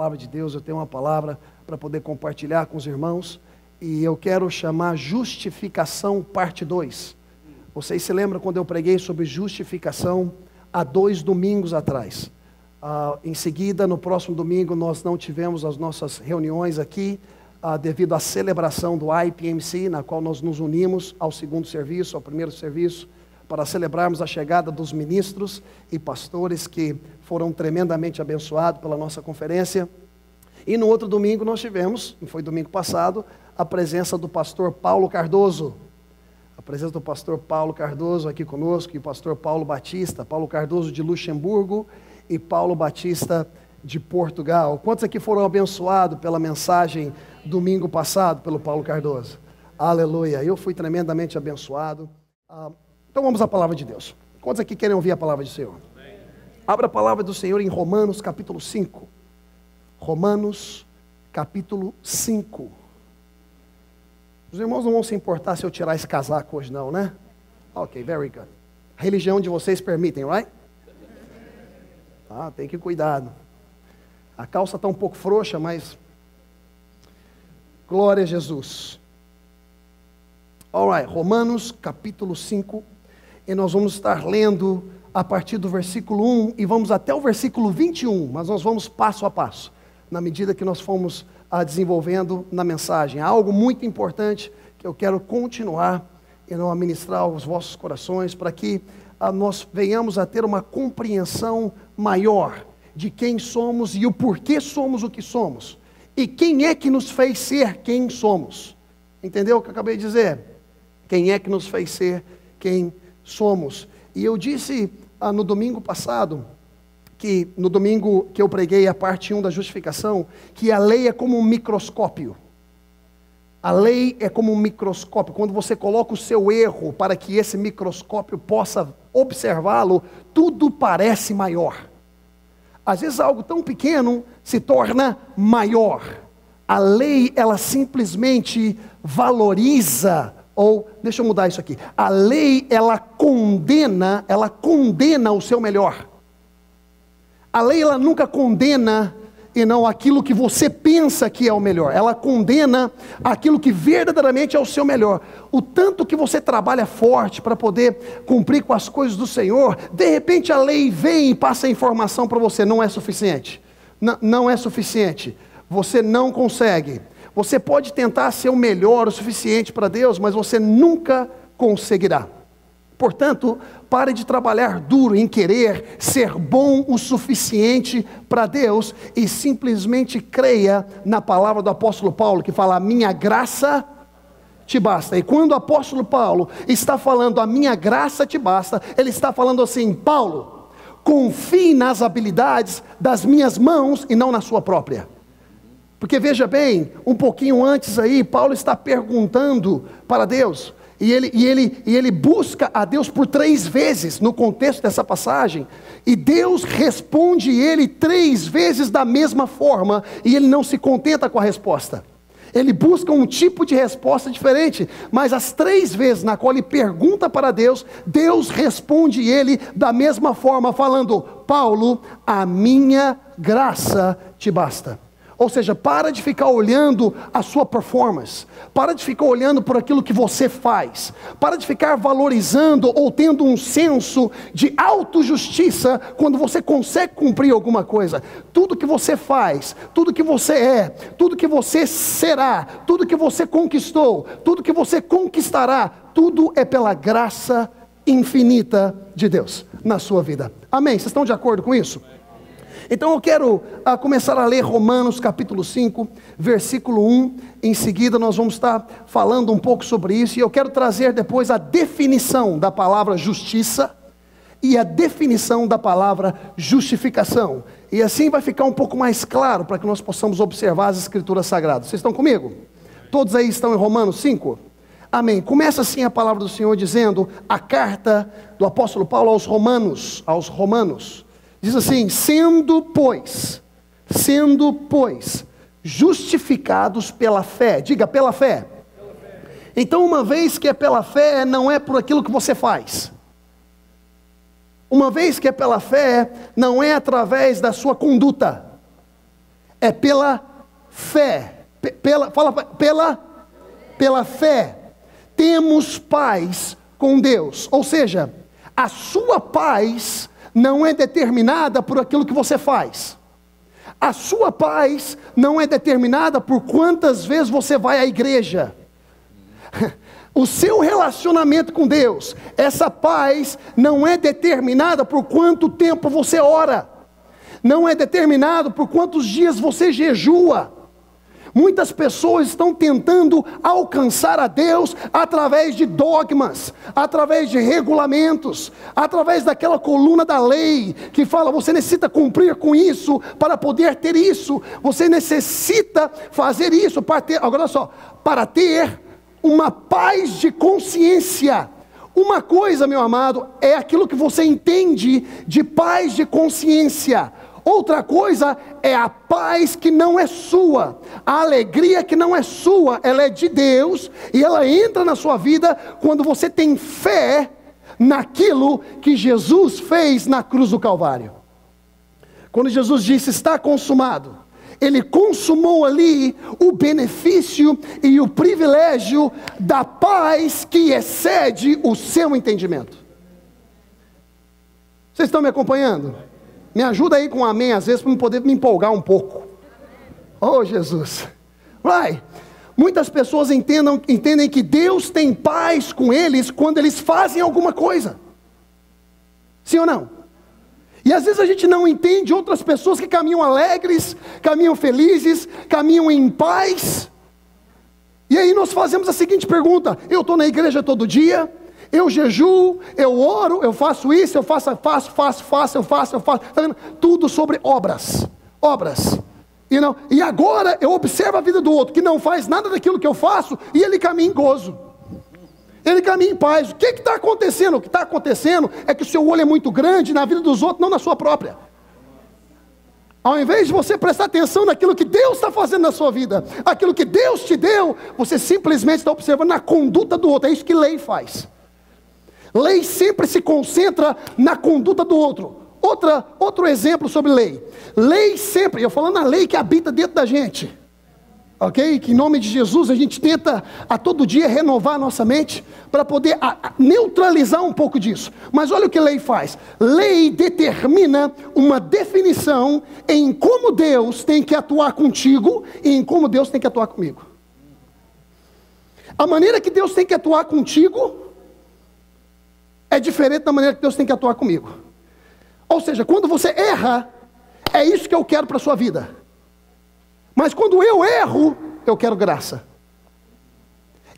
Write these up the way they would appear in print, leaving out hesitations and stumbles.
palavra de Deus, eu tenho uma palavra para poder compartilhar com os irmãos, e eu quero chamar justificação parte 2. Vocês se lembram quando eu preguei sobre justificação há 2 domingos atrás? Em seguida, no próximo domingo, nós não tivemos as nossas reuniões aqui, devido à celebração do IPMC, na qual nós nos unimos ao segundo serviço, ao primeiro serviço, para celebrarmos a chegada dos ministros e pastores que foram tremendamente abençoados pela nossa conferência. E no outro domingo nós tivemos, foi domingo passado, a presença do pastor Paulo Cardoso. A presença do pastor Paulo Cardoso aqui conosco, e o pastor Paulo Batista, Paulo Cardoso de Luxemburgo e Paulo Batista de Portugal. Quantos aqui foram abençoados pela mensagem domingo passado pelo Paulo Cardoso? Aleluia, eu fui tremendamente abençoado. Então vamos à palavra de Deus. Quantos aqui querem ouvir a palavra do Senhor? Abra a palavra do Senhor em Romanos capítulo 5. Romanos capítulo 5. Os irmãos não vão se importar se eu tirar esse casaco hoje não, né? Ok, very good. A religião de vocês permitem, right? Tem que cuidar. A calça está um pouco frouxa, mas... Glória a Jesus. Alright, Romanos capítulo 5. E nós vamos estar lendo a partir do versículo 1 e vamos até o versículo 21, mas nós vamos passo a passo, na medida que nós fomos desenvolvendo na mensagem. Há algo muito importante que eu quero continuar e não ministrar aos vossos corações, para que nós venhamos a ter uma compreensão maior de quem somos e o porquê somos o que somos, e quem é que nos fez ser quem somos. Entendeu o que eu acabei de dizer? Quem é que nos fez ser quem somos. E eu disse no domingo passado, que no domingo que eu preguei a parte 1 da justificação, que a lei é como um microscópio. A lei é como um microscópio. Quando você coloca o seu erro para que esse microscópio possa observá-lo, tudo parece maior. Às vezes algo tão pequeno se torna maior. A lei, ela simplesmente valoriza. Ou, deixa eu mudar isso aqui. A lei, ela condena o seu melhor. A lei, ela nunca condena, e não aquilo que você pensa que é o melhor. Ela condena aquilo que verdadeiramente é o seu melhor. O tanto que você trabalha forte para poder cumprir com as coisas do Senhor, de repente a lei vem e passa a informação para você, não é suficiente. Não é suficiente. Você não consegue. Você pode tentar ser o melhor o suficiente para Deus, mas você nunca conseguirá. Portanto, pare de trabalhar duro em querer ser bom o suficiente para Deus e simplesmente creia na palavra do apóstolo Paulo, que fala: a minha graça te basta. E quando o apóstolo Paulo está falando a minha graça te basta, ele está falando assim: Paulo, confie nas habilidades das minhas mãos e não na sua própria. Porque veja bem, um pouquinho antes aí, Paulo está perguntando para Deus, e ele busca a Deus por 3 vezes, no contexto dessa passagem, e Deus responde ele 3 vezes da mesma forma, e ele não se contenta com a resposta. Ele busca um tipo de resposta diferente, mas as 3 vezes na qual ele pergunta para Deus, Deus responde ele da mesma forma, falando: Paulo, a minha graça te basta. Ou seja, para de ficar olhando a sua performance, para de ficar olhando por aquilo que você faz, para de ficar valorizando ou tendo um senso de autojustiça quando você consegue cumprir alguma coisa. Tudo que você faz, tudo que você é, tudo que você será, tudo que você conquistou, tudo que você conquistará, tudo é pela graça infinita de Deus na sua vida. Amém? Vocês estão de acordo com isso? Então eu quero começar a ler Romanos capítulo 5, versículo 1, em seguida nós vamos estar falando um pouco sobre isso, e eu quero trazer depois a definição da palavra justiça, e a definição da palavra justificação, e assim vai ficar um pouco mais claro, para que nós possamos observar as escrituras sagradas. Vocês estão comigo? Todos aí estão em Romanos 5? Amém. Começa assim a palavra do Senhor dizendo, a carta do apóstolo Paulo aos Romanos, diz assim: sendo, pois, justificados pela fé. Diga, pela fé. Então, uma vez que é pela fé, não é por aquilo que você faz. Uma vez que é pela fé, não é através da sua conduta. É pela fé. Pela fé. Temos paz com Deus. Ou seja, a sua paz não é determinada por aquilo que você faz. A sua paz não é determinada por quantas vezes você vai à igreja. O seu relacionamento com Deus, essa paz não é determinada por quanto tempo você ora. Não é determinado por quantos dias você jejua. Muitas pessoas estão tentando alcançar a Deus através de dogmas, através de regulamentos, através daquela coluna da lei que fala: você necessita cumprir com isso para poder ter isso, você necessita fazer isso para ter, agora olha só, para ter uma paz de consciência. Uma coisa, meu amado, é aquilo que você entende de paz de consciência. Outra coisa é a paz que não é sua, a alegria que não é sua, ela é de Deus, e ela entra na sua vida quando você tem fé naquilo que Jesus fez na cruz do Calvário. Quando Jesus disse: está consumado, Ele consumou ali o benefício e o privilégio da paz que excede o seu entendimento. Vocês estão me acompanhando? Me ajuda aí com um amém, às vezes, para eu poder me empolgar um pouco. Oh, Jesus. Vai. Muitas pessoas entendem que Deus tem paz com eles quando eles fazem alguma coisa. Sim ou não? E às vezes a gente não entende outras pessoas que caminham alegres, caminham felizes, caminham em paz. E aí nós fazemos a seguinte pergunta: eu estou na igreja todo dia, eu jejuo, eu oro, eu faço isso, eu faço, eu faço, tá vendo? Tudo sobre obras. E agora eu observo a vida do outro, que não faz nada daquilo que eu faço, e ele caminha em gozo. Ele caminha em paz. O que está acontecendo? O que está acontecendo é que o seu olho é muito grande na vida dos outros, não na sua própria. Ao invés de você prestar atenção naquilo que Deus está fazendo na sua vida, aquilo que Deus te deu, você simplesmente está observando na conduta do outro. É isso que lei faz. Lei sempre se concentra na conduta do outro. Outro exemplo sobre lei. Lei sempre, eu falando na lei que habita dentro da gente. Ok? Que em nome de Jesus a gente tenta a todo dia renovar a nossa mente para poder neutralizar um pouco disso. Mas olha o que lei faz. Lei determina uma definição em como Deus tem que atuar contigo e em como Deus tem que atuar comigo. A maneira que Deus tem que atuar contigo é diferente da maneira que Deus tem que atuar comigo. Ou seja, quando você erra, é isso que eu quero para a sua vida. Mas quando eu erro, eu quero graça.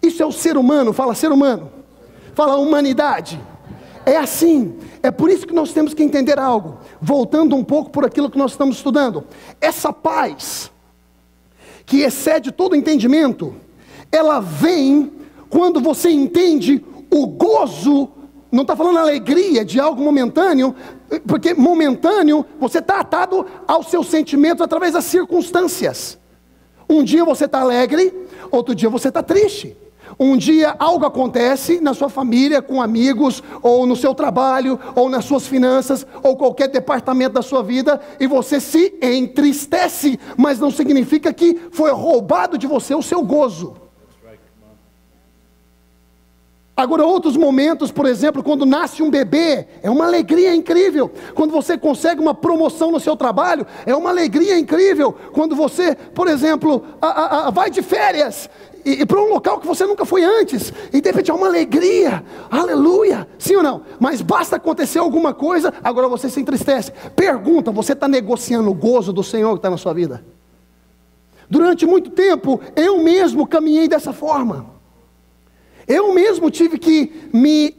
Isso é o ser humano, fala ser humano, fala humanidade. É assim, é por isso que nós temos que entender algo. Voltando um pouco por aquilo que nós estamos estudando. Essa paz, que excede todo entendimento, ela vem quando você entende o gozo. Não está falando alegria de algo momentâneo, porque momentâneo você está atado aos seus sentimentos através das circunstâncias. Um dia você está alegre, outro dia você está triste. Um dia algo acontece na sua família, com amigos, ou no seu trabalho, ou nas suas finanças, ou qualquer departamento da sua vida, e você se entristece, mas não significa que foi roubado de você o seu gozo. Agora, outros momentos, por exemplo, quando nasce um bebê, é uma alegria incrível. Quando você consegue uma promoção no seu trabalho, é uma alegria incrível. Quando você, por exemplo, vai de férias e para um local que você nunca foi antes, e de repente é uma alegria, aleluia, sim ou não? Mas basta acontecer alguma coisa, agora você se entristece. Pergunta, você está negociando o gozo do Senhor que está na sua vida? Durante muito tempo, eu mesmo caminhei dessa forma. Eu mesmo tive que me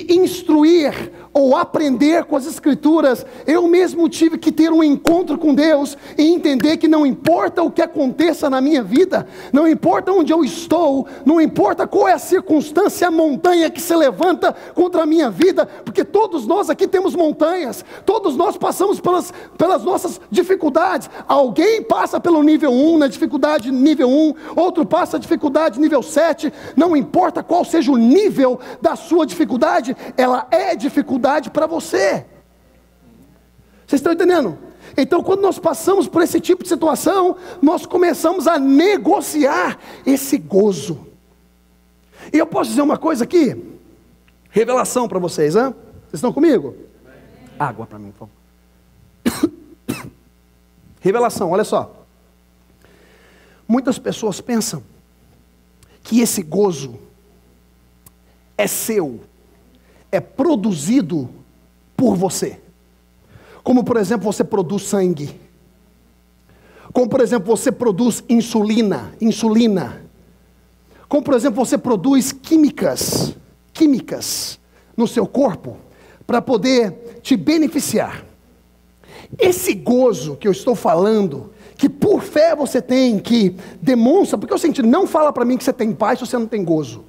instruir ou aprender com as Escrituras. Eu mesmo tive que ter um encontro com Deus e entender que não importa o que aconteça na minha vida, não importa onde eu estou, não importa qual é a circunstância, a montanha que se levanta contra a minha vida, porque todos nós aqui temos montanhas, todos nós passamos pelas nossas dificuldades. Alguém passa pelo nível 1, na dificuldade nível 1, outro passa a dificuldade nível 7, não importa qual seja o nível da sua dificuldade, ela é dificuldade para você. Vocês estão entendendo? Então, quando nós passamos por esse tipo de situação, nós começamos a negociar esse gozo. E eu posso dizer uma coisa aqui? Revelação para vocês, hein? Vocês estão comigo? Água para mim, por favor. Revelação, olha só. Muitas pessoas pensam que esse gozo é seu, é produzido por você. Como, por exemplo, você produz sangue. Como, por exemplo, você produz insulina. Como, por exemplo, você produz químicas no seu corpo para poder te beneficiar. Esse gozo que eu estou falando, que por fé você tem, que demonstra, porque é o seguinte, não fala para mim que você tem paz se você não tem gozo.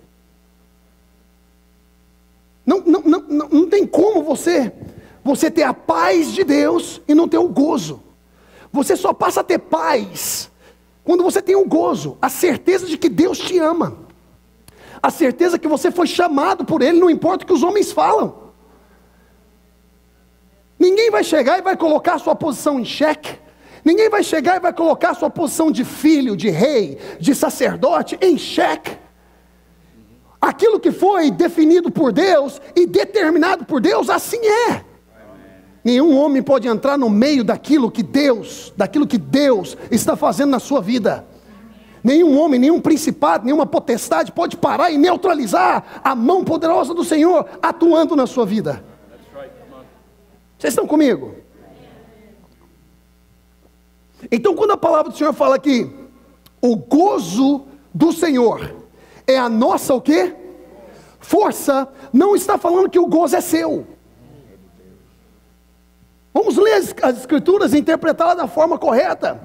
Não tem como você ter a paz de Deus e não ter o gozo. Você só passa a ter paz quando você tem o gozo, a certeza de que Deus te ama, a certeza que você foi chamado por Ele, não importa o que os homens falam. Ninguém vai chegar e vai colocar a sua posição em xeque. Ninguém vai chegar e vai colocar a sua posição de filho, de rei, de sacerdote em xeque. Aquilo que foi definido por Deus e determinado por Deus, assim é. Nenhum homem pode entrar no meio daquilo que Deus está fazendo na sua vida. Nenhum homem, nenhum principado, nenhuma potestade pode parar e neutralizar a mão poderosa do Senhor atuando na sua vida. Vocês estão comigo? Então, quando a palavra do Senhor fala que o gozo do Senhor é a nossa o quê? Força, não está falando que o gozo é seu. Vamos ler as escrituras e interpretá-las da forma correta.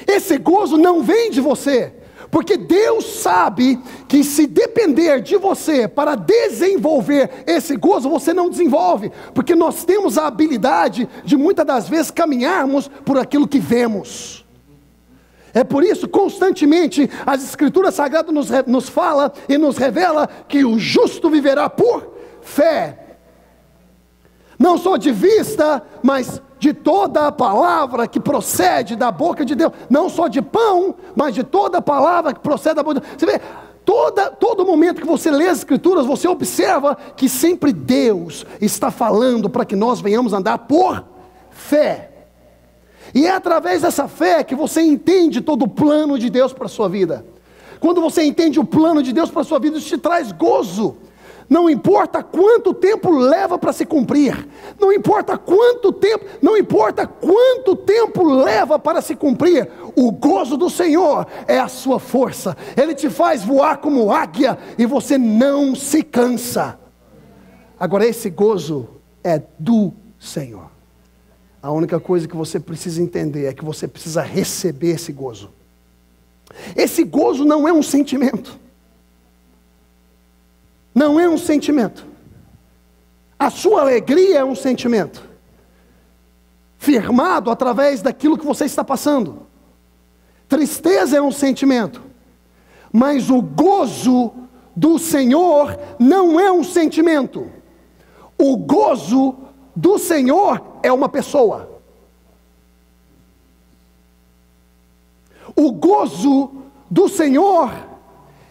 Esse gozo não vem de você, porque Deus sabe que se depender de você para desenvolver esse gozo, você não desenvolve, porque nós temos a habilidade de muitas das vezes caminharmos por aquilo que vemos. É por isso, constantemente, as escrituras sagradas nos fala e nos revela que o justo viverá por fé. Não só de vista, mas de toda a palavra que procede da boca de Deus. Não só de pão, mas de toda a palavra que procede da boca de Deus. Você vê, todo momento que você lê as escrituras, você observa que sempre Deus está falando para que nós venhamos andar por fé. E é através dessa fé que você entende todo o plano de Deus para a sua vida. Quando você entende o plano de Deus para a sua vida, isso te traz gozo. Não importa quanto tempo leva para se cumprir, não importa quanto tempo leva para se cumprir, o gozo do Senhor é a sua força. Ele te faz voar como águia e você não se cansa. Agora, esse gozo é do Senhor. A única coisa que você precisa entender é que você precisa receber esse gozo. Esse gozo não é um sentimento. Não é um sentimento. A sua alegria é um sentimento, firmado através daquilo que você está passando. Tristeza é um sentimento, mas o gozo do Senhor não é um sentimento. O gozo do Senhor é uma pessoa. O gozo do Senhor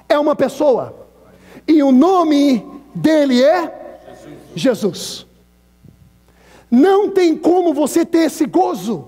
é uma pessoa. E o nome dele é Jesus. Não tem como você ter esse gozo,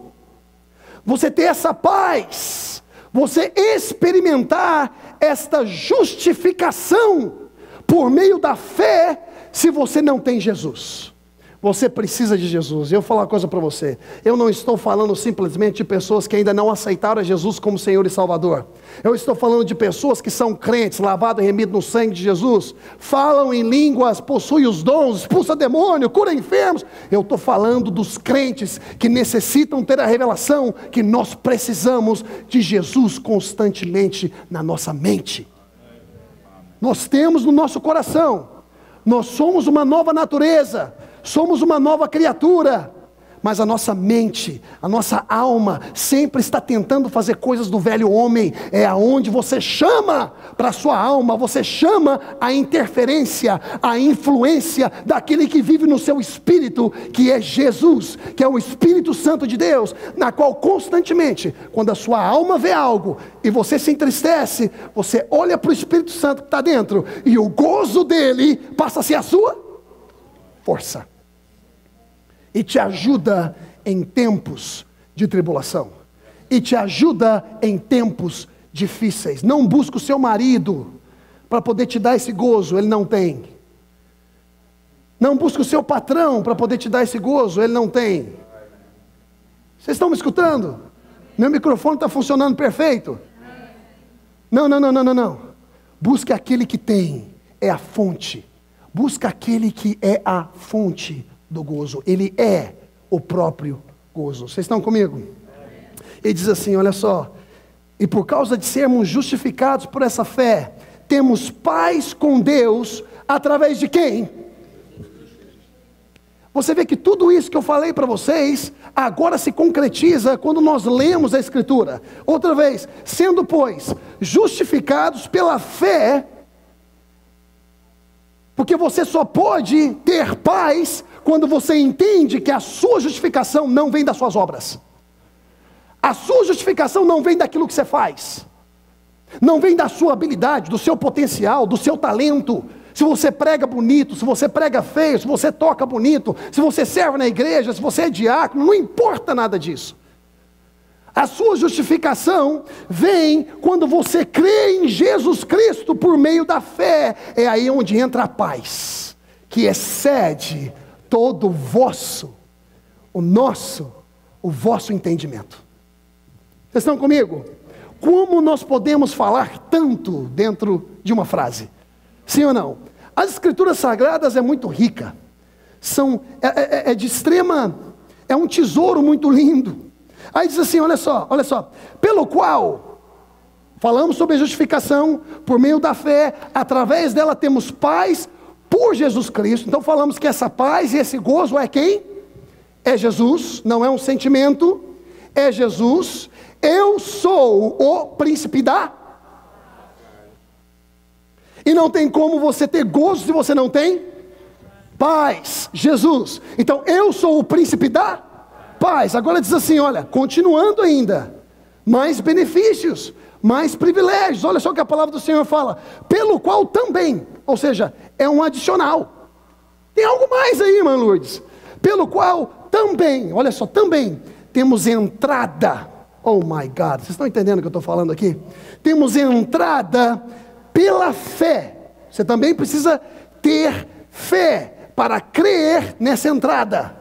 você ter essa paz, você experimentar esta justificação por meio da fé, se você não tem Jesus. Você precisa de Jesus. Eu vou falar uma coisa para você. Eu não estou falando simplesmente de pessoas que ainda não aceitaram a Jesus como Senhor e Salvador. Eu estou falando de pessoas que são crentes, lavados e remidos no sangue de Jesus, falam em línguas, possuem os dons, expulsa demônio, cura enfermos. Eu estou falando dos crentes que necessitam ter a revelação que nós precisamos de Jesus constantemente na nossa mente. Nós temos no nosso coração, nós somos uma nova natureza, somos uma nova criatura, mas a nossa mente, a nossa alma sempre está tentando fazer coisas do velho homem. É aonde você chama para a sua alma, você chama a interferência, a influência daquele que vive no seu espírito, que é Jesus, que é o Espírito Santo de Deus, na qual constantemente, quando a sua alma vê algo e você se entristece, você olha para o Espírito Santo que está dentro, e o gozo dele passa a ser a sua força, e te ajuda em tempos de tribulação, e te ajuda em tempos difíceis. Não busca o seu marido para poder te dar esse gozo, ele não tem. Não busca o seu patrão para poder te dar esse gozo, ele não tem. Vocês estão me escutando? Meu microfone está funcionando perfeito? Não. Busque aquele que tem, é a fonte. Busca aquele que é a fonte do gozo. Ele é o próprio gozo. Vocês estão comigo? Ele diz assim, olha só. E por causa de sermos justificados por essa fé, temos paz com Deus, através de quem? Você vê que tudo isso que eu falei para vocês, agora se concretiza quando nós lemos a Escritura. Outra vez, sendo, pois, justificados pela fé, porque você só pode ter paz quando você entende que a sua justificação não vem das suas obras. A sua justificação não vem daquilo que você faz. Não vem da sua habilidade, do seu potencial, do seu talento. Se você prega bonito, se você prega feio, se você toca bonito, se você serve na igreja, se você é diácono, não importa nada disso. A sua justificação vem quando você crê em Jesus Cristo por meio da fé. É aí onde entra a paz, que excede todo o vosso entendimento. Vocês estão comigo? Como nós podemos falar tanto dentro de uma frase? Sim ou não? As Escrituras Sagradas é muito rica. É um tesouro muito lindo. Aí diz assim, olha só. Pelo qual, falamos sobre a justificação por meio da fé, através dela temos paz por Jesus Cristo. Então falamos que essa paz e esse gozo é quem? É Jesus, não é um sentimento, é Jesus. Eu sou o príncipe da... E não tem como você ter gozo se você não tem paz, Jesus. Então eu sou o príncipe da paz. Agora diz assim, olha, continuando ainda, mais benefícios, mais privilégios. Olha só o que a palavra do Senhor fala. Pelo qual também, ou seja, é um adicional. Tem algo mais aí, irmã Lourdes. Pelo qual também, olha só, também temos entrada. Oh my God, vocês estão entendendo o que eu estou falando aqui? Temos entrada pela fé. Você também precisa ter fé para crer nessa entrada.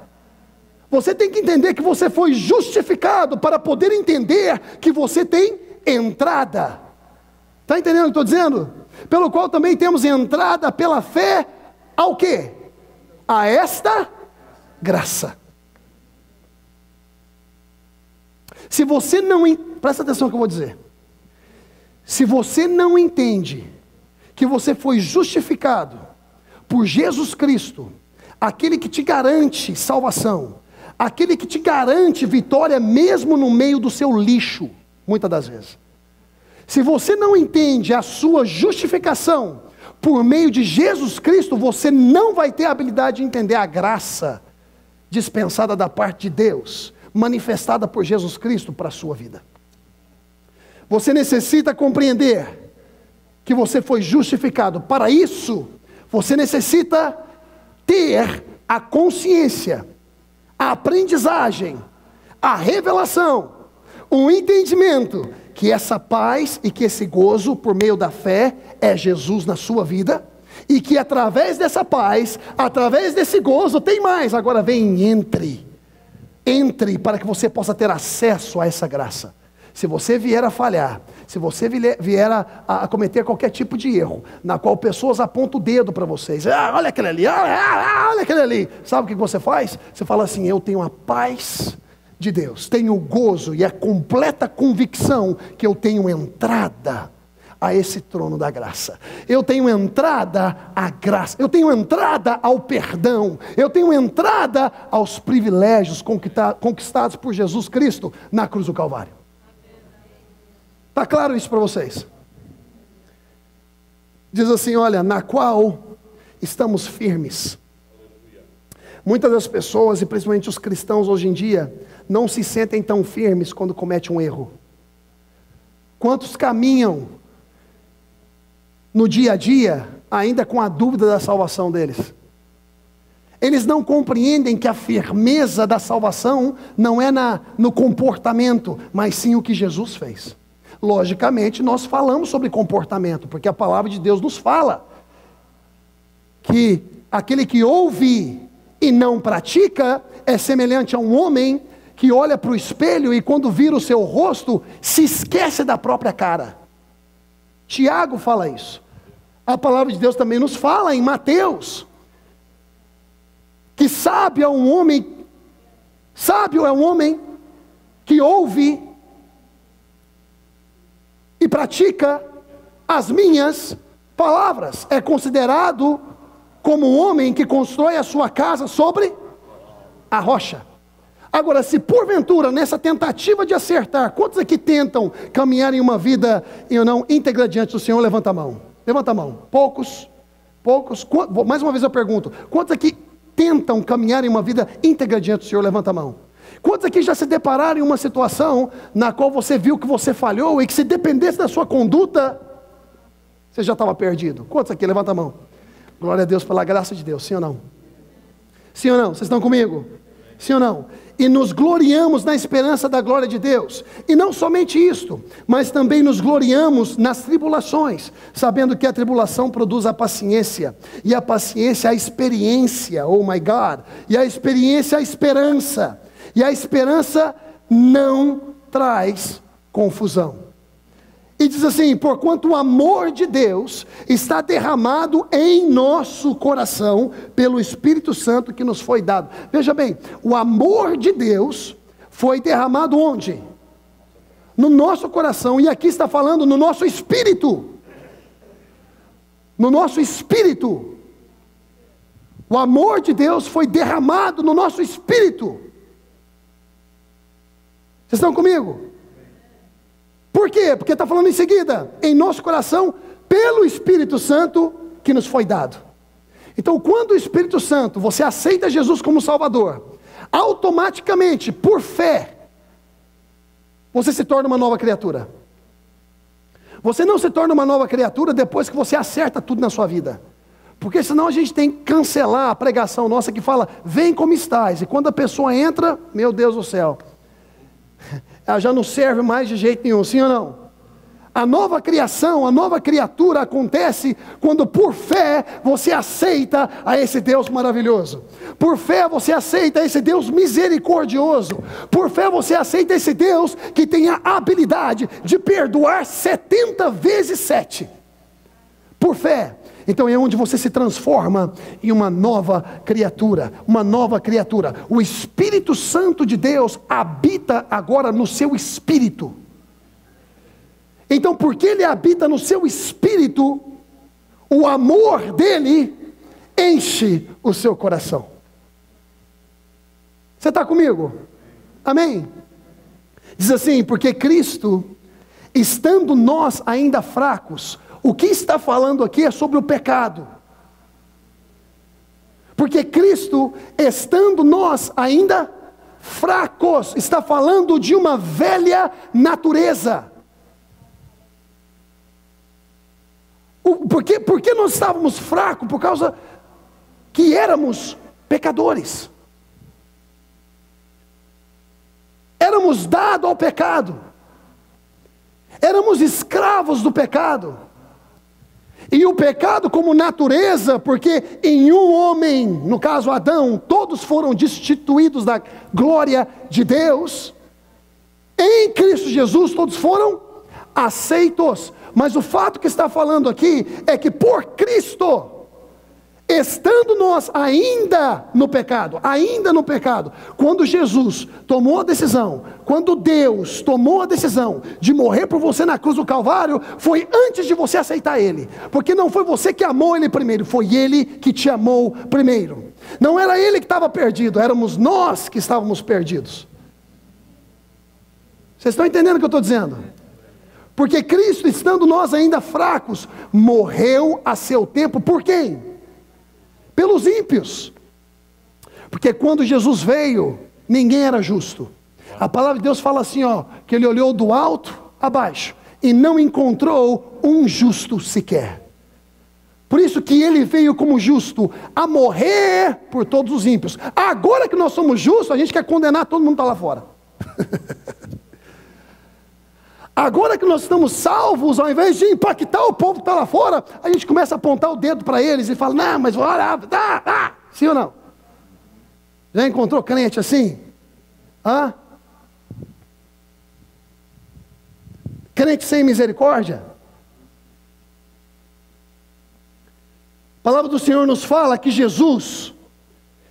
Você tem que entender que você foi justificado para poder entender que você tem entrada. Está entendendo o que eu estou dizendo? Pelo qual também temos entrada pela fé ao quê? A esta graça. Se você não... Presta atenção no que eu vou dizer. Se você não entende que você foi justificado por Jesus Cristo, aquele que te garante salvação, aquele que te garante vitória mesmo no meio do seu lixo, muitas das vezes. Se você não entende a sua justificação por meio de Jesus Cristo, você não vai ter a habilidade de entender a graça dispensada da parte de Deus, manifestada por Jesus Cristo para a sua vida. Você necessita compreender que você foi justificado. Para isso, você necessita ter a consciência, a aprendizagem, a revelação, o entendimento que essa paz e que esse gozo por meio da fé é Jesus na sua vida, e que através dessa paz, através desse gozo, tem mais. Agora vem, entre para que você possa ter acesso a essa graça. Se você vier a falhar, se você vier a cometer qualquer tipo de erro, na qual pessoas apontam o dedo para vocês, olha aquele ali, olha aquele ali, sabe o que você faz? Você fala assim, eu tenho a paz de Deus, tenho o gozo e a completa convicção que eu tenho entrada a esse trono da graça. Eu tenho entrada à graça, eu tenho entrada ao perdão, eu tenho entrada aos privilégios conquistados por Jesus Cristo na cruz do Calvário. Está claro isso para vocês? Diz assim, olha, na qual estamos firmes. Muitas das pessoas, e principalmente os cristãos hoje em dia, não se sentem tão firmes quando cometem um erro. Quantos caminham no dia a dia, ainda com a dúvida da salvação deles? Eles não compreendem que a firmeza da salvação não é no comportamento, mas sim o que Jesus fez. Logicamente, nós falamos sobre comportamento, porque a palavra de Deus nos fala que aquele que ouve e não pratica é semelhante a um homem que olha para o espelho e quando vira o seu rosto, se esquece da própria cara. Tiago fala isso. A palavra de Deus também nos fala em Mateus, que sábio é um homem que ouve e pratica as minhas palavras. É considerado como um homem que constrói a sua casa sobre a rocha. Agora, se porventura, nessa tentativa de acertar, quantos aqui tentam caminhar em uma vida íntegra diante do Senhor? Levanta a mão. Levanta a mão. Poucos. Mais uma vez eu pergunto, quantos aqui tentam caminhar em uma vida íntegra diante do Senhor? Levanta a mão. Quantos aqui já se depararam em uma situação na qual você viu que você falhou e que se dependesse da sua conduta, você já estava perdido? Quantos aqui? Levanta a mão. Glória a Deus pela graça de Deus, sim ou não? Sim ou não? Vocês estão comigo? Sim ou não? E nos gloriamos na esperança da glória de Deus. E não somente isto, mas também nos gloriamos nas tribulações, sabendo que a tribulação produz a paciência, e a paciência a experiência, oh my God, e a experiência a esperança, e a esperança não traz confusão. E diz assim, porquanto o amor de Deus está derramado em nosso coração, pelo Espírito Santo que nos foi dado. Veja bem, o amor de Deus foi derramado onde? No nosso coração, e aqui está falando no nosso espírito. No nosso espírito. O amor de Deus foi derramado no nosso espírito. Vocês estão comigo? Por quê? Porque está falando em seguida, em nosso coração, pelo Espírito Santo que nos foi dado. Então, quando o Espírito Santo, você aceita Jesus como Salvador, automaticamente, por fé, você se torna uma nova criatura. Você não se torna uma nova criatura depois que você acerta tudo na sua vida. Porque senão a gente tem que cancelar a pregação nossa que fala, vem como estás. E quando a pessoa entra, meu Deus do céu, ela já não serve mais de jeito nenhum, sim ou não? A nova criação, a nova criatura acontece quando por fé você aceita a esse Deus maravilhoso. Por fé você aceita esse Deus misericordioso. Por fé você aceita esse Deus que tem a habilidade de perdoar 70 vezes 7. Por fé. Então é onde você se transforma em uma nova criatura, uma nova criatura. O Espírito Santo de Deus habita agora no seu espírito. Então, porque ele habita no seu espírito, o amor dele enche o seu coração. Você está comigo? Amém? Diz assim, porque Cristo, estando nós ainda fracos, o que está falando aqui é sobre o pecado. Porque Cristo, estando nós ainda fracos, está falando de uma velha natureza. Por que nós estávamos fracos? Por causa que éramos pecadores. Éramos dados ao pecado. Éramos escravos do pecado. E o pecado como natureza, porque em um homem, no caso Adão, todos foram destituídos da glória de Deus. Em Cristo Jesus todos foram aceitos. Mas o fato que está falando aqui é que por Cristo, estando nós ainda no pecado, quando Jesus tomou a decisão, quando Deus tomou a decisão de morrer por você na cruz do Calvário, foi antes de você aceitar Ele, porque não foi você que amou Ele primeiro, foi Ele que te amou primeiro. Não era Ele que estava perdido, éramos nós que estávamos perdidos. Vocês estão entendendo o que eu estou dizendo? Porque Cristo, estando nós ainda fracos, morreu a seu tempo. Por quem? Pelos ímpios. Porque quando Jesus veio, ninguém era justo. A palavra de Deus fala assim, que Ele olhou do alto a baixo e não encontrou um justo sequer. Por isso que Ele veio como justo a morrer por todos os ímpios. Agora que nós somos justos, a gente quer condenar todo mundo que está lá fora. Agora que nós estamos salvos, ao invés de impactar o povo que está lá fora, a gente começa a apontar o dedo para eles e fala, não, mas olha, sim ou não? Já encontrou crente assim? Crente sem misericórdia? A palavra do Senhor nos fala que Jesus,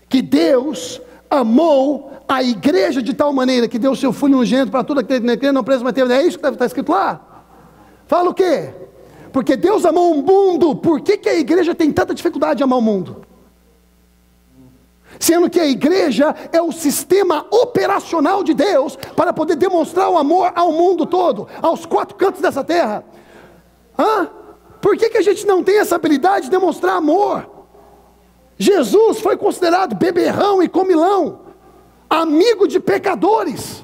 que Deus amou a igreja de tal maneira que deu o seu Filho unigênito para toda aquele que não preso, mas teve. É isso que está escrito lá? Fala o quê? Porque Deus amou o mundo. Por que a igreja tem tanta dificuldade de amar o mundo? Sendo que a igreja é o sistema operacional de Deus para poder demonstrar o amor ao mundo todo, aos 4 cantos dessa terra. Por que a gente não tem essa habilidade de demonstrar amor? Jesus foi considerado beberrão e comilão, amigo de pecadores.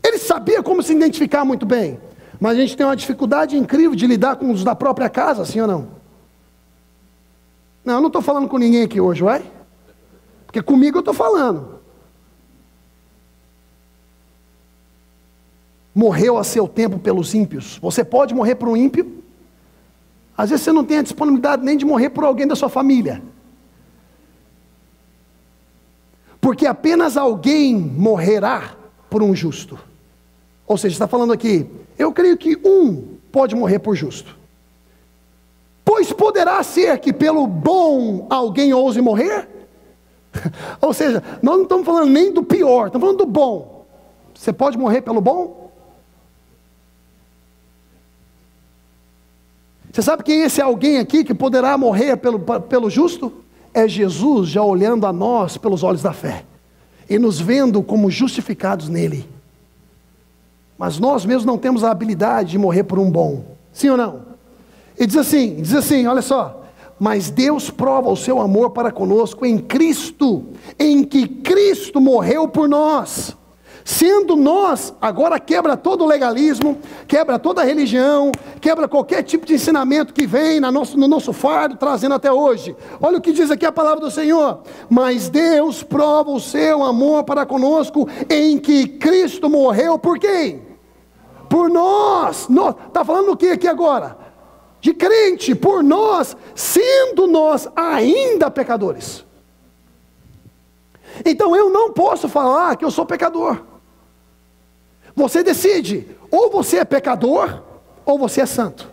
Ele sabia como se identificar muito bem. Mas a gente tem uma dificuldade incrível de lidar com os da própria casa, sim ou não? Não, eu não estou falando com ninguém aqui hoje, vai? Porque comigo eu estou falando. Morreu a seu tempo pelos ímpios. Você pode morrer por um ímpio? Às vezes você não tem a disponibilidade nem de morrer por alguém da sua família. Porque apenas alguém morrerá por um justo. Ou seja, está falando aqui, eu creio que um pode morrer por justo. Pois poderá ser que pelo bom alguém ouse morrer? Ou seja, nós não estamos falando nem do pior, estamos falando do bom. Você pode morrer pelo bom? Você sabe quem é esse alguém aqui que poderá morrer pelo justo? É Jesus já olhando a nós pelos olhos da fé e nos vendo como justificados nele. Mas nós mesmos não temos a habilidade de morrer por um bom, sim ou não? E diz assim, olha só, mas Deus prova o seu amor para conosco em Cristo, em que Cristo morreu por nós, sendo nós, agora quebra todo o legalismo, quebra toda a religião, quebra qualquer tipo de ensinamento que vem no nosso fardo, trazendo até hoje. Olha o que diz aqui a palavra do Senhor, mas Deus prova o seu amor para conosco, em que Cristo morreu por quem? Por nós. Está falando o que aqui agora? De crente, por nós, sendo nós ainda pecadores. Então eu não posso falar que eu sou pecador. Você decide, ou você é pecador, ou você é santo.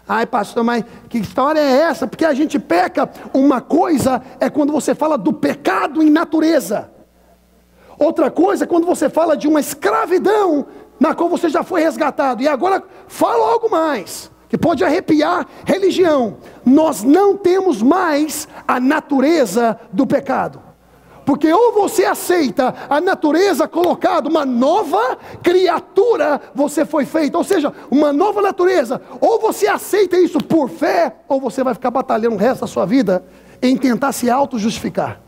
Ai pastor, mas que história é essa? Porque a gente peca. Uma coisa é quando você fala do pecado em natureza. Outra coisa é quando você fala de uma escravidão na qual você já foi resgatado. E agora falo algo mais, que pode arrepiar religião. Nós não temos mais a natureza do pecado. Porque ou você aceita a natureza colocada, uma nova criatura você foi feita, ou seja, uma nova natureza, ou você aceita isso por fé, ou você vai ficar batalhando o resto da sua vida em tentar se auto-justificar.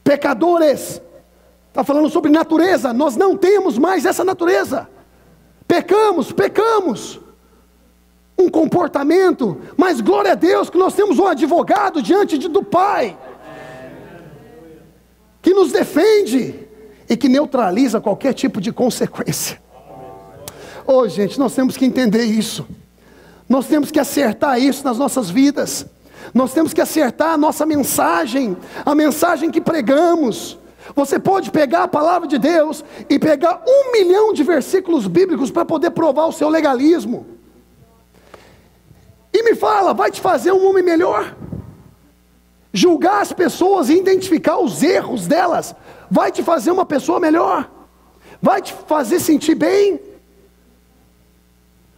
Pecadores, está falando sobre natureza, nós não temos mais essa natureza. Pecamos. Um comportamento, mas glória a Deus que nós temos um advogado diante do Pai, que nos defende e que neutraliza qualquer tipo de consequência. Oh gente, nós temos que entender isso, nós temos que acertar isso nas nossas vidas, nós temos que acertar a nossa mensagem, a mensagem que pregamos. Você pode pegar a palavra de Deus e pegar 1 milhão de versículos bíblicos para poder provar o seu legalismo. E me fala, vai te fazer um homem melhor? Julgar as pessoas e identificar os erros delas vai te fazer uma pessoa melhor, vai te fazer sentir bem.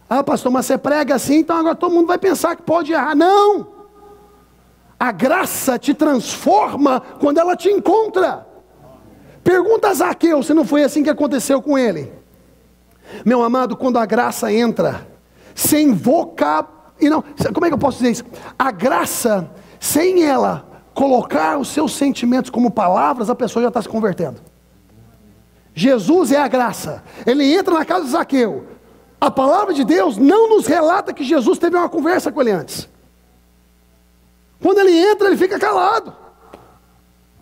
Ah, pastor, mas você prega assim, então agora todo mundo vai pensar que pode errar. Não! A graça te transforma quando ela te encontra. Pergunta a Zaqueu se não foi assim que aconteceu com ele. Meu amado, quando a graça entra, sem como é que eu posso dizer isso? A graça, sem ela colocar os seus sentimentos como palavras, a pessoa já está se convertendo. Jesus é a graça. Ele entra na casa de Zaqueu. A palavra de Deus não nos relata que Jesus teve uma conversa com ele antes. Quando ele entra, ele fica calado,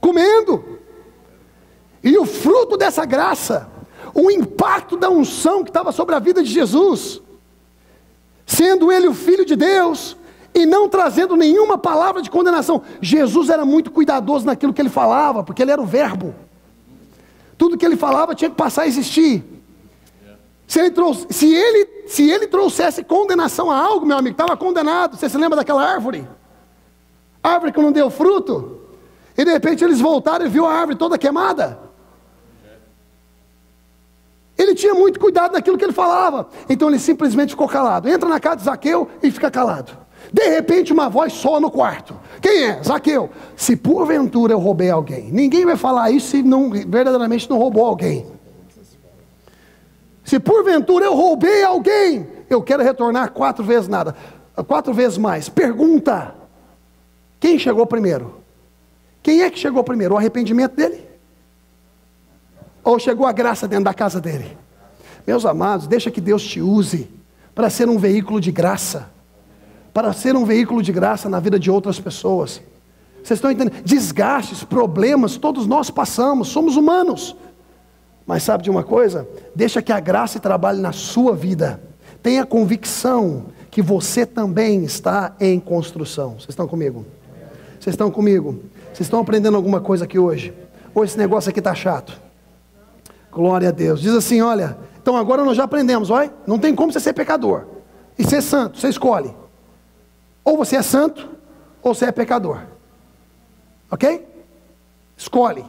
comendo. E o fruto dessa graça, o impacto da unção que estava sobre a vida de Jesus, sendo ele o Filho de Deus, e não trazendo nenhuma palavra de condenação. Jesus era muito cuidadoso naquilo que ele falava, porque ele era o verbo. Tudo que ele falava tinha que passar a existir. Se ele trouxesse condenação a algo, meu amigo, estava condenado. Você se lembra daquela árvore? Árvore que não deu fruto. E de repente eles voltaram e viu a árvore toda queimada. Ele tinha muito cuidado naquilo que ele falava. Então ele simplesmente ficou calado. Entra na casa de Zaqueu e fica calado. De repente uma voz soa no quarto. Quem é? Zaqueu. Se porventura eu roubei alguém. Ninguém vai falar isso se verdadeiramente não roubou alguém. Se porventura eu roubei alguém, eu quero retornar 4 vezes nada. 4 vezes mais. Pergunta. Quem chegou primeiro? Quem é que chegou primeiro? O arrependimento dele? Ou chegou a graça dentro da casa dele? Meus amados, deixa que Deus te use para ser um veículo de graça. Para ser um veículo de graça na vida de outras pessoas. Vocês estão entendendo? Desgastes, problemas, todos nós passamos, somos humanos. Mas sabe de uma coisa? Deixa que a graça trabalhe na sua vida. Tenha convicção que você também está em construção. Vocês estão comigo? Vocês estão comigo? Vocês estão aprendendo alguma coisa aqui hoje? Ou esse negócio aqui está chato? Glória a Deus. Diz assim, olha, então agora nós já aprendemos, olha, não tem como você ser pecador e ser santo, você escolhe. Ou você é santo, ou você é pecador. Ok? Escolhe.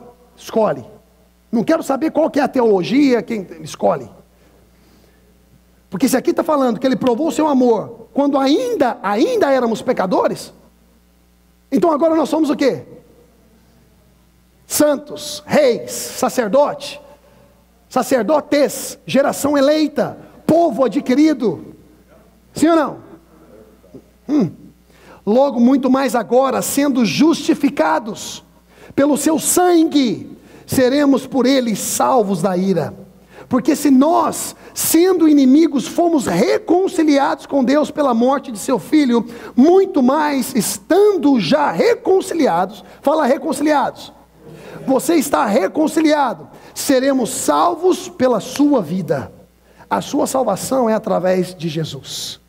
Não quero saber qual que é a teologia, quem escolhe. Porque se aqui está falando que ele provou o seu amor, quando ainda éramos pecadores, então agora nós somos o quê? Santos, reis, sacerdotes, geração eleita, povo adquirido. Sim ou não? Logo muito mais agora, sendo justificados pelo seu sangue, seremos por ele salvos da ira. Porque se nós, sendo inimigos, fomos reconciliados com Deus pela morte de seu Filho, muito mais, estando já reconciliados, fala reconciliados, você está reconciliado, seremos salvos pela sua vida. A sua salvação é através de Jesus.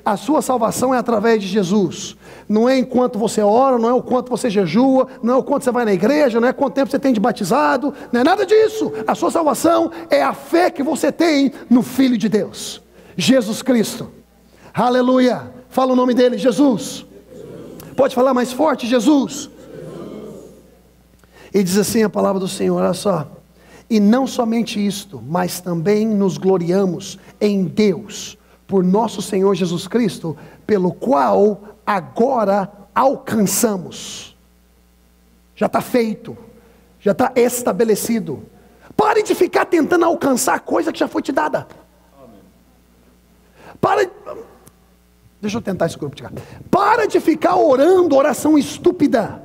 A sua salvação é através de Jesus. Não é enquanto você ora, não é o quanto você jejua, não é o quanto você vai na igreja, não é quanto tempo você tem de batizado, não é nada disso. A sua salvação é a fé que você tem no Filho de Deus, Jesus Cristo. Aleluia. Fala o nome dele, Jesus. Pode falar mais forte, Jesus. E diz assim a palavra do Senhor, olha só. E não somente isto, mas também nos gloriamos em Deus, por nosso Senhor Jesus Cristo, pelo qual agora alcançamos. Já está feito, já está estabelecido. Pare de ficar tentando alcançar a coisa que já foi te dada. Deixa eu tentar esse grupo de cá. Para de ficar orando oração estúpida.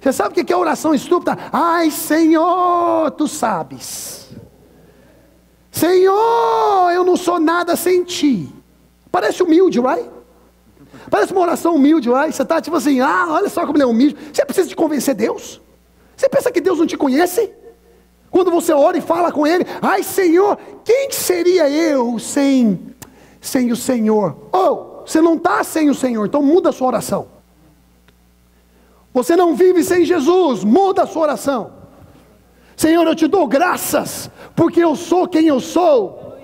Você sabe o que é oração estúpida? Ai, Senhor, tu sabes. Senhor, eu não sou nada sem ti. Parece humilde, right? Parece uma oração humilde, right? Você está tipo assim, olha só como ele é humilde. Você precisa de convencer Deus? Você pensa que Deus não te conhece? Quando você ora e fala com Ele, ai Senhor, quem seria eu sem o Senhor? Você não está sem o Senhor, então muda a sua oração. Você não vive sem Jesus, muda a sua oração. Senhor, eu te dou graças, porque eu sou quem eu sou.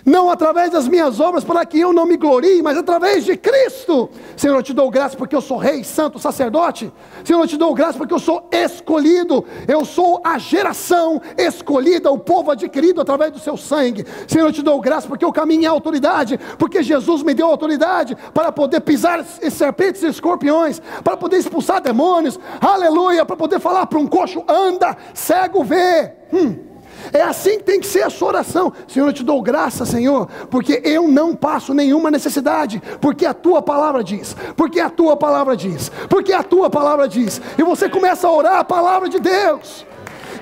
Não através das minhas obras, para que eu não me glorie, mas através de Cristo. Senhor, eu te dou graça porque eu sou rei, santo, sacerdote. Senhor, eu te dou graça porque eu sou escolhido. Eu sou a geração escolhida, o povo adquirido através do seu sangue. Senhor, eu te dou graça porque eu caminho em autoridade, porque Jesus me deu autoridade para poder pisar serpentes e escorpiões, para poder expulsar demônios, aleluia, para poder falar para um coxo, anda, cego vê. É assim que tem que ser a sua oração. Senhor, eu te dou graça, Senhor, porque eu não passo nenhuma necessidade, porque a tua palavra diz, porque a tua palavra diz, porque a tua palavra diz. E você começa a orar a palavra de Deus,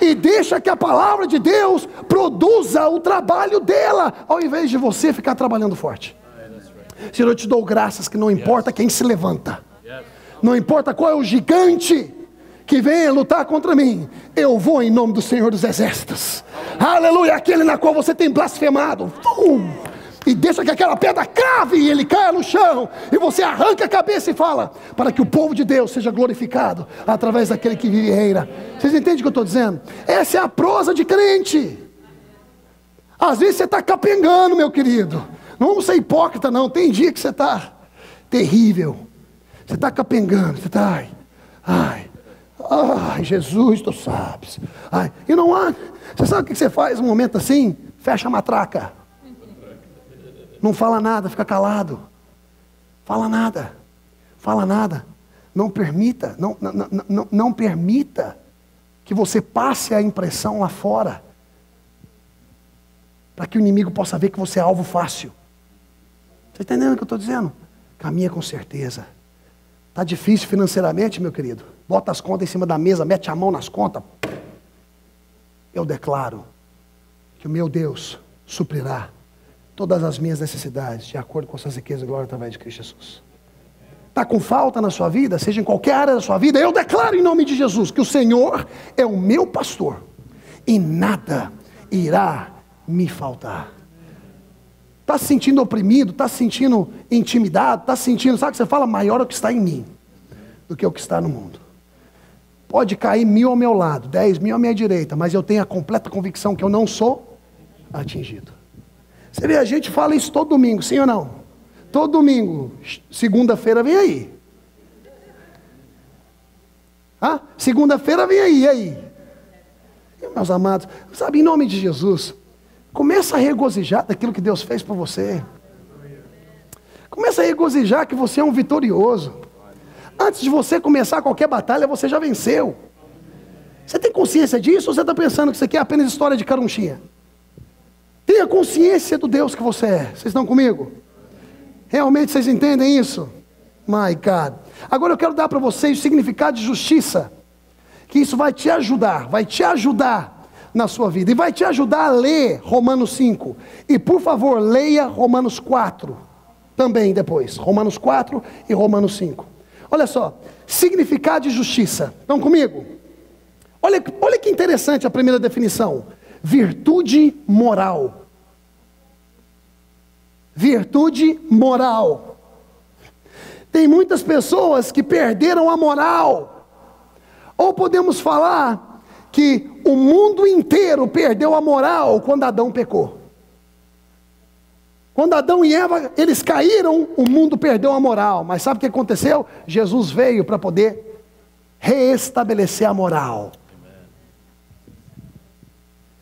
e deixa que a palavra de Deus produza o trabalho dela, ao invés de você ficar trabalhando forte. Senhor, eu te dou graças que não importa quem se levanta, não importa qual é o gigante que venha lutar contra mim, eu vou em nome do Senhor dos Exércitos. Aleluia, aquele na qual você tem blasfemado. E deixa que aquela pedra crave e ele caia no chão, e você arranca a cabeça e fala, para que o povo de Deus seja glorificado através daquele que vive e reina. Vocês entendem o que eu estou dizendo? Essa é a prosa de crente. Às vezes você está capengando, meu querido. Não vamos ser hipócrita não. Tem dia que você está terrível, você está capengando, você está ai, Jesus, tu sabes. Ai, e não há. Você sabe o que você faz num momento assim? Fecha a matraca. Não fala nada, fica calado. Fala nada. Fala nada. Não permita, não permita que você passe a impressão lá fora, para que o inimigo possa ver que você é alvo fácil. Você está entendendo o que eu estou dizendo? Caminha com certeza. Está difícil financeiramente, meu querido? Bota as contas em cima da mesa, mete a mão nas contas. Eu declaro que o meu Deus suprirá todas as minhas necessidades, de acordo com as suas riquezas e glória através de Cristo Jesus. Está com falta na sua vida, seja em qualquer área da sua vida, eu declaro em nome de Jesus, que o Senhor é o meu pastor, e nada irá me faltar. Está se sentindo oprimido, está se sentindo intimidado, está se sentindo, sabe o que você fala? Maior é o que está em mim, do que o que está no mundo. Pode cair 1000 ao meu lado, 10.000 à minha direita, mas eu tenho a completa convicção que eu não sou atingido. Você vê, a gente fala isso todo domingo, sim ou não? Todo domingo, segunda-feira vem aí. Segunda-feira vem aí, e aí? E, meus amados, sabe, em nome de Jesus, começa a regozijar daquilo que Deus fez por você. Começa a regozijar que você é um vitorioso. Antes de você começar qualquer batalha, você já venceu. Você tem consciência disso ou você está pensando que isso aqui é apenas história de carunchinha? Tenha consciência do Deus que você é. Vocês estão comigo? Realmente vocês entendem isso? My God. Agora eu quero dar para vocês o significado de justiça, que isso vai te ajudar na sua vida, e vai te ajudar a ler Romanos 5, e por favor, leia Romanos 4, também depois, Romanos 4 e Romanos 5, olha só, significado de justiça, estão comigo? Olha que interessante a primeira definição, virtude moral, virtude moral. Tem muitas pessoas que perderam a moral, ou podemos falar que o mundo inteiro perdeu a moral quando Adão pecou. Quando Adão e Eva, eles caíram, o mundo perdeu a moral. Mas sabe o que aconteceu? Jesus veio para poder reestabelecer a moral.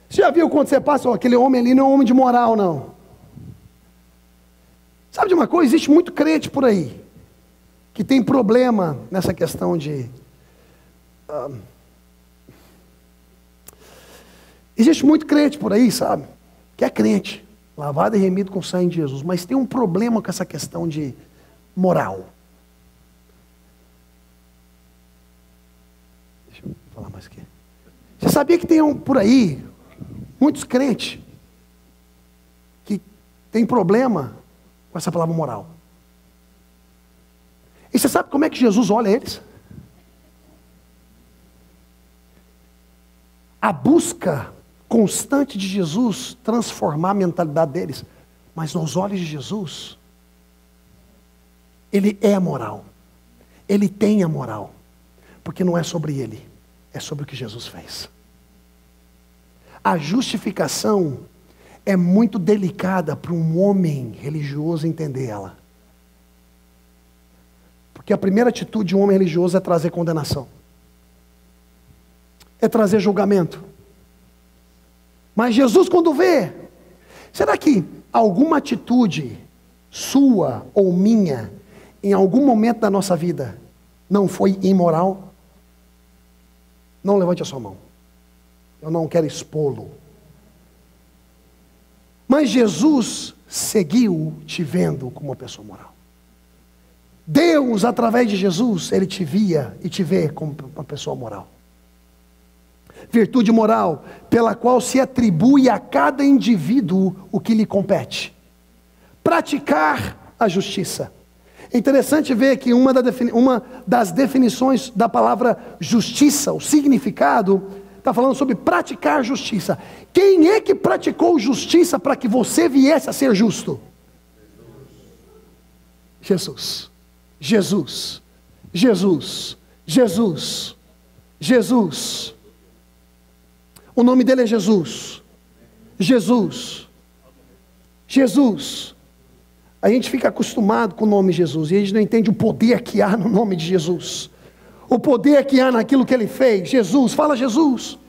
Você já viu quando você passa, aquele homem ali não é um homem de moral, não. Sabe de uma coisa? Existe muito crente por aí que tem problema nessa questão de... existe muito crente por aí, sabe? Que é crente, lavado e remido com o sangue de Jesus, mas tem um problema com essa questão de moral. Deixa eu falar mais aqui. Você sabia que tem por aí muitos crentes que tem problema com essa palavra moral? E você sabe como é que Jesus olha eles? A busca constante de Jesus transformar a mentalidade deles. Mas nos olhos de Jesus, Ele é a moral. Ele tem a moral. Porque não é sobre Ele, é sobre o que Jesus fez. A justificação é muito delicada para um homem religioso entender ela. Porque a primeira atitude de um homem religioso é trazer condenação. É trazer julgamento. Mas Jesus, quando vê, será que alguma atitude sua ou minha, em algum momento da nossa vida, não foi imoral? Não levante a sua mão. Eu não quero expô-lo. Mas Jesus seguiu te vendo como uma pessoa moral. Deus, através de Jesus, Ele te via e te vê como uma pessoa moral. Virtude moral, pela qual se atribui a cada indivíduo o que lhe compete. Praticar a justiça. É interessante ver que uma das definições da palavra justiça, o significado, está falando sobre praticar justiça. Quem é que praticou justiça para que você viesse a ser justo? Jesus. Jesus. Jesus. Jesus. Jesus. O nome dele é Jesus. Jesus. Jesus. A gente fica acostumado com o nome Jesus e a gente não entende o poder que há no nome de Jesus. O poder que há naquilo que ele fez. Jesus, fala Jesus.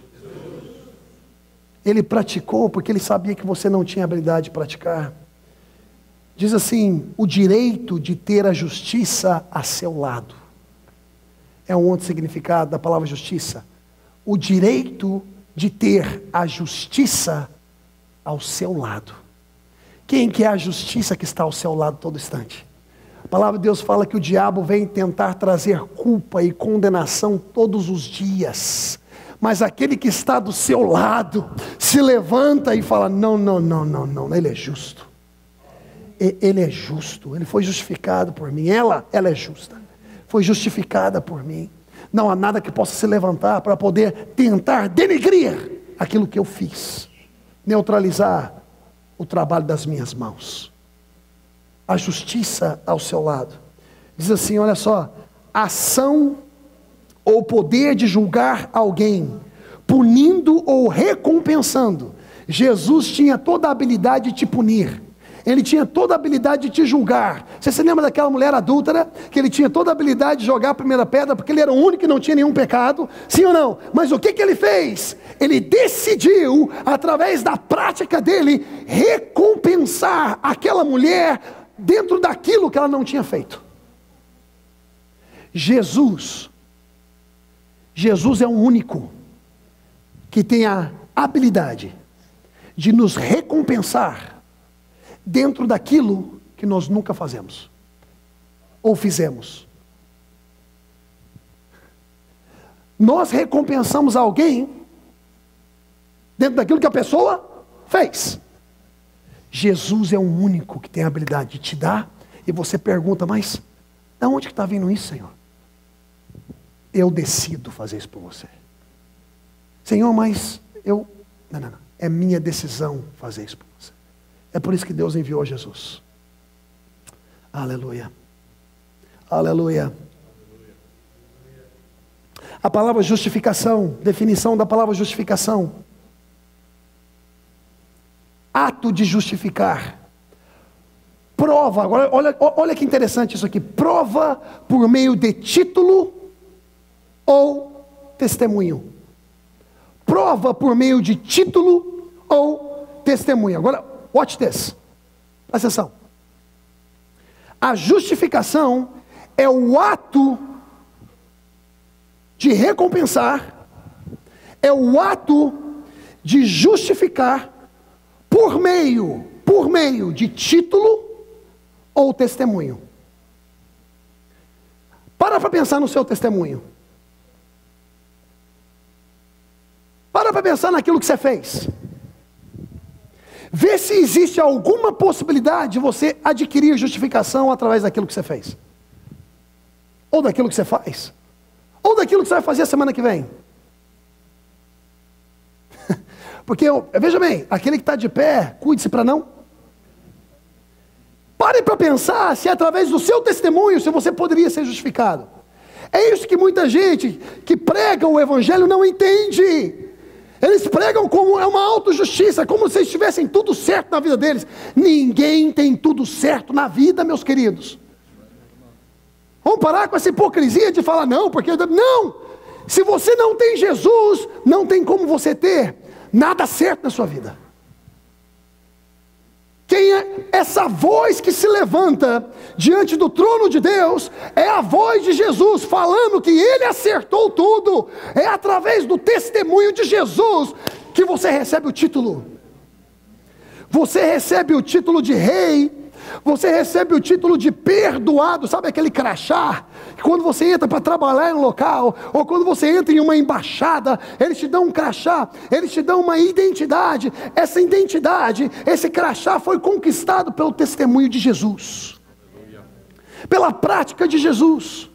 Ele praticou porque ele sabia que você não tinha habilidade de praticar. Diz assim, o direito de ter a justiça a seu lado. É um outro significado da palavra justiça. O direito de ter a justiça ao seu lado. Quem que é a justiça que está ao seu lado todo instante? A palavra de Deus fala que o diabo vem tentar trazer culpa e condenação todos os dias. Mas aquele que está do seu lado, se levanta e fala, não, ele é justo. Ele é justo, ele foi justificado por mim. Ela é justa, foi justificada por mim. Não há nada que possa se levantar para poder tentar denegrir aquilo que eu fiz. Neutralizar o trabalho das minhas mãos. A justiça ao seu lado. Diz assim, olha só. Ação ou poder de julgar alguém, punindo ou recompensando. Jesus tinha toda a habilidade de te punir. Ele tinha toda a habilidade de te julgar. Você se lembra daquela mulher adúltera? Que ele tinha toda a habilidade de jogar a primeira pedra, porque ele era o único que não tinha nenhum pecado. Sim ou não? Mas o que ele fez? Ele decidiu, através da prática dele, recompensar aquela mulher dentro daquilo que ela não tinha feito. Jesus é o único que tem a habilidade de nos recompensar dentro daquilo que nós nunca fazemos ou fizemos. Nós recompensamos alguém dentro daquilo que a pessoa fez. Jesus é o único que tem a habilidade de te dar, e você pergunta, mas de onde que está vindo isso, Senhor? Eu decido fazer isso por você. Senhor, mas eu... Não. É minha decisão fazer isso por você. É por isso que Deus enviou Jesus. Aleluia. Aleluia. A palavra justificação, definição da palavra justificação. Ato de justificar. Prova, agora olha que interessante isso aqui. Prova por meio de título ou testemunho. Prova por meio de título ou testemunho. Agora, watch this. Presta atenção. A justificação é o ato de recompensar, é o ato de justificar por meio de título ou testemunho. Para pensar no seu testemunho. Para pensar naquilo que você fez. Vê se existe alguma possibilidade de você adquirir justificação através daquilo que você fez. Ou daquilo que você faz. Ou daquilo que você vai fazer a semana que vem. Porque, veja bem, aquele que está de pé, cuide-se para não. Pare para pensar se através do seu testemunho, se você poderia ser justificado. É isso que muita gente que prega o evangelho não entende. Eles pregam como é uma autojustiça, como se eles tivessem tudo certo na vida deles. Ninguém tem tudo certo na vida, meus queridos. Vamos parar com essa hipocrisia de falar não, porque... Não! Se você não tem Jesus, não tem como você ter nada certo na sua vida. Quem é essa voz que se levanta diante do trono de Deus? É a voz de Jesus falando que Ele acertou tudo. É através do testemunho de Jesus que você recebe o título. Você recebe o título de rei. Você recebe o título de perdoado. Sabe aquele crachá? Que quando você entra para trabalhar em um local, ou quando você entra em uma embaixada, eles te dão um crachá, eles te dão uma identidade. Essa identidade, esse crachá foi conquistado pelo testemunho de Jesus, pela prática de Jesus.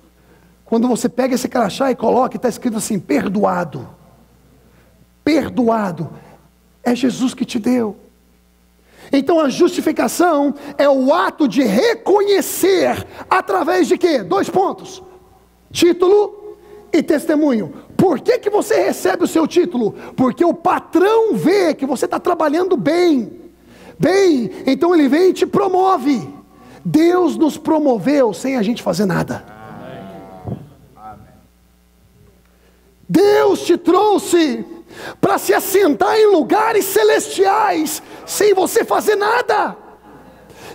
Quando você pega esse crachá e coloca, está escrito assim: perdoado. Perdoado. É Jesus que te deu. Então a justificação é o ato de reconhecer, através de quê? 2 pontos: título e testemunho. Por que você recebe o seu título? Porque o patrão vê que você está trabalhando bem. Então ele vem e te promove. Deus nos promoveu sem a gente fazer nada. Deus te trouxe para se assentar em lugares celestiais, sem você fazer nada.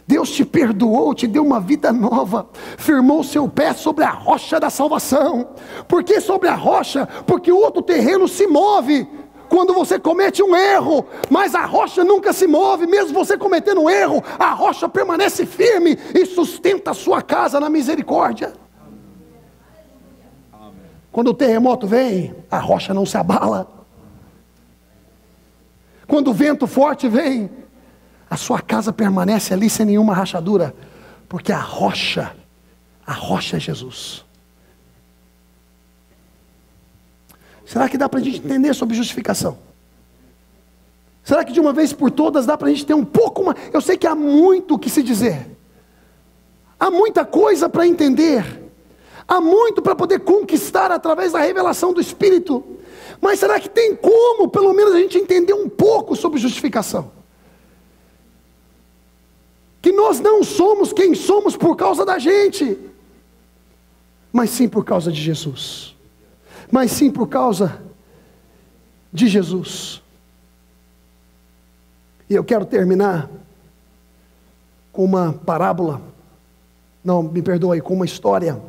Deus te perdoou, te deu uma vida nova, firmou seu pé sobre a rocha da salvação. Por que sobre a rocha? Porque o outro terreno se move quando você comete um erro, mas a rocha nunca se move. Mesmo você cometendo um erro, a rocha permanece firme e sustenta a sua casa na misericórdia. Quando o terremoto vem, a rocha não se abala. Quando o vento forte vem, a sua casa permanece ali sem nenhuma rachadura, porque a rocha é Jesus. Será que dá para a gente entender sobre justificação? Será que de uma vez por todas dá para a gente ter um pouco mais? Eu sei que há muito o que se dizer, há muita coisa para entender, há muito para poder conquistar através da revelação do Espírito. Mas será que tem como, pelo menos, a gente entender um pouco sobre justificação? Que nós não somos quem somos por causa da gente, mas sim por causa de Jesus. Mas sim por causa de Jesus. E eu quero terminar com uma parábola, não, me perdoe, com uma história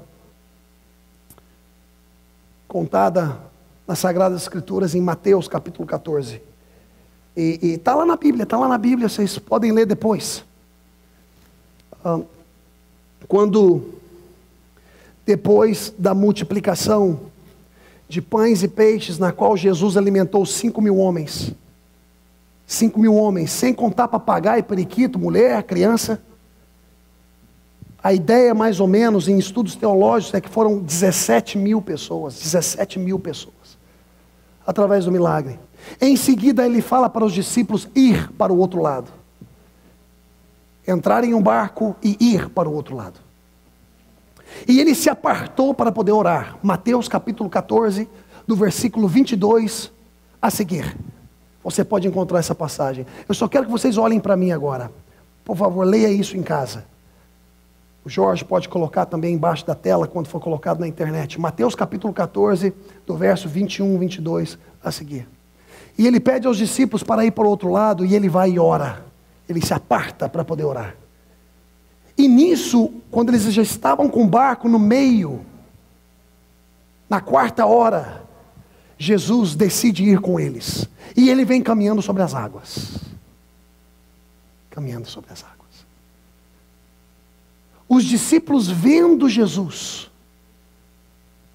contada nas Sagradas Escrituras, em Mateus capítulo 14. E está lá na Bíblia, vocês podem ler depois. Quando, depois da multiplicação de pães e peixes, na qual Jesus alimentou 5.000 homens. 5.000 homens, sem contar papagaio, periquito, mulher, criança. A ideia, mais ou menos, em estudos teológicos, é que foram 17.000 pessoas. 17.000 pessoas. Através do milagre. Em seguida ele fala para os discípulos ir para o outro lado. Entrar em um barco e ir para o outro lado. E ele se apartou para poder orar. Mateus capítulo 14, do versículo 22 a seguir. Você pode encontrar essa passagem. Eu só quero que vocês olhem para mim agora. Por favor, leia isso em casa. O Jorge pode colocar também embaixo da tela, quando for colocado na internet. Mateus capítulo 14, do verso 21, 22 a seguir. E ele pede aos discípulos para ir para o outro lado, e ele vai e ora. Ele se aparta para poder orar. E nisso, quando eles já estavam com o barco no meio, na 4ª hora, Jesus decide ir com eles. E ele vem caminhando sobre as águas. Caminhando sobre as águas. Os discípulos vendo Jesus,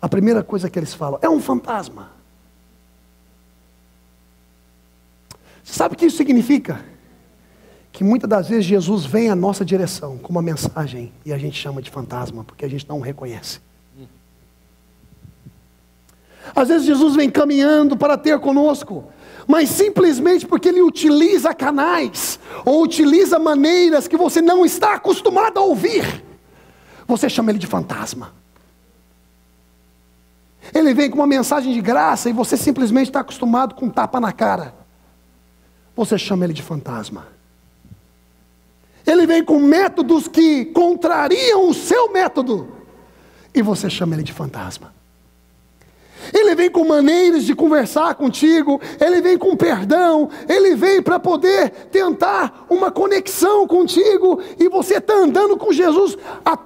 a primeira coisa que eles falam, é um fantasma. Sabe o que isso significa? Que muitas das vezes Jesus vem à nossa direção com uma mensagem e a gente chama de fantasma, porque a gente não o reconhece. Às vezes Jesus vem caminhando para ter conosco, mas simplesmente porque Ele utiliza canais, ou utiliza maneiras que você não está acostumado a ouvir, você chama Ele de fantasma. Ele vem com uma mensagem de graça e você simplesmente está acostumado com um tapa na cara. Você chama ele de fantasma. Ele vem com métodos que contrariam o seu método e você chama ele de fantasma. Ele vem com maneiras de conversar contigo, ele vem com perdão, ele vem para poder tentar uma conexão contigo, e você está andando com Jesus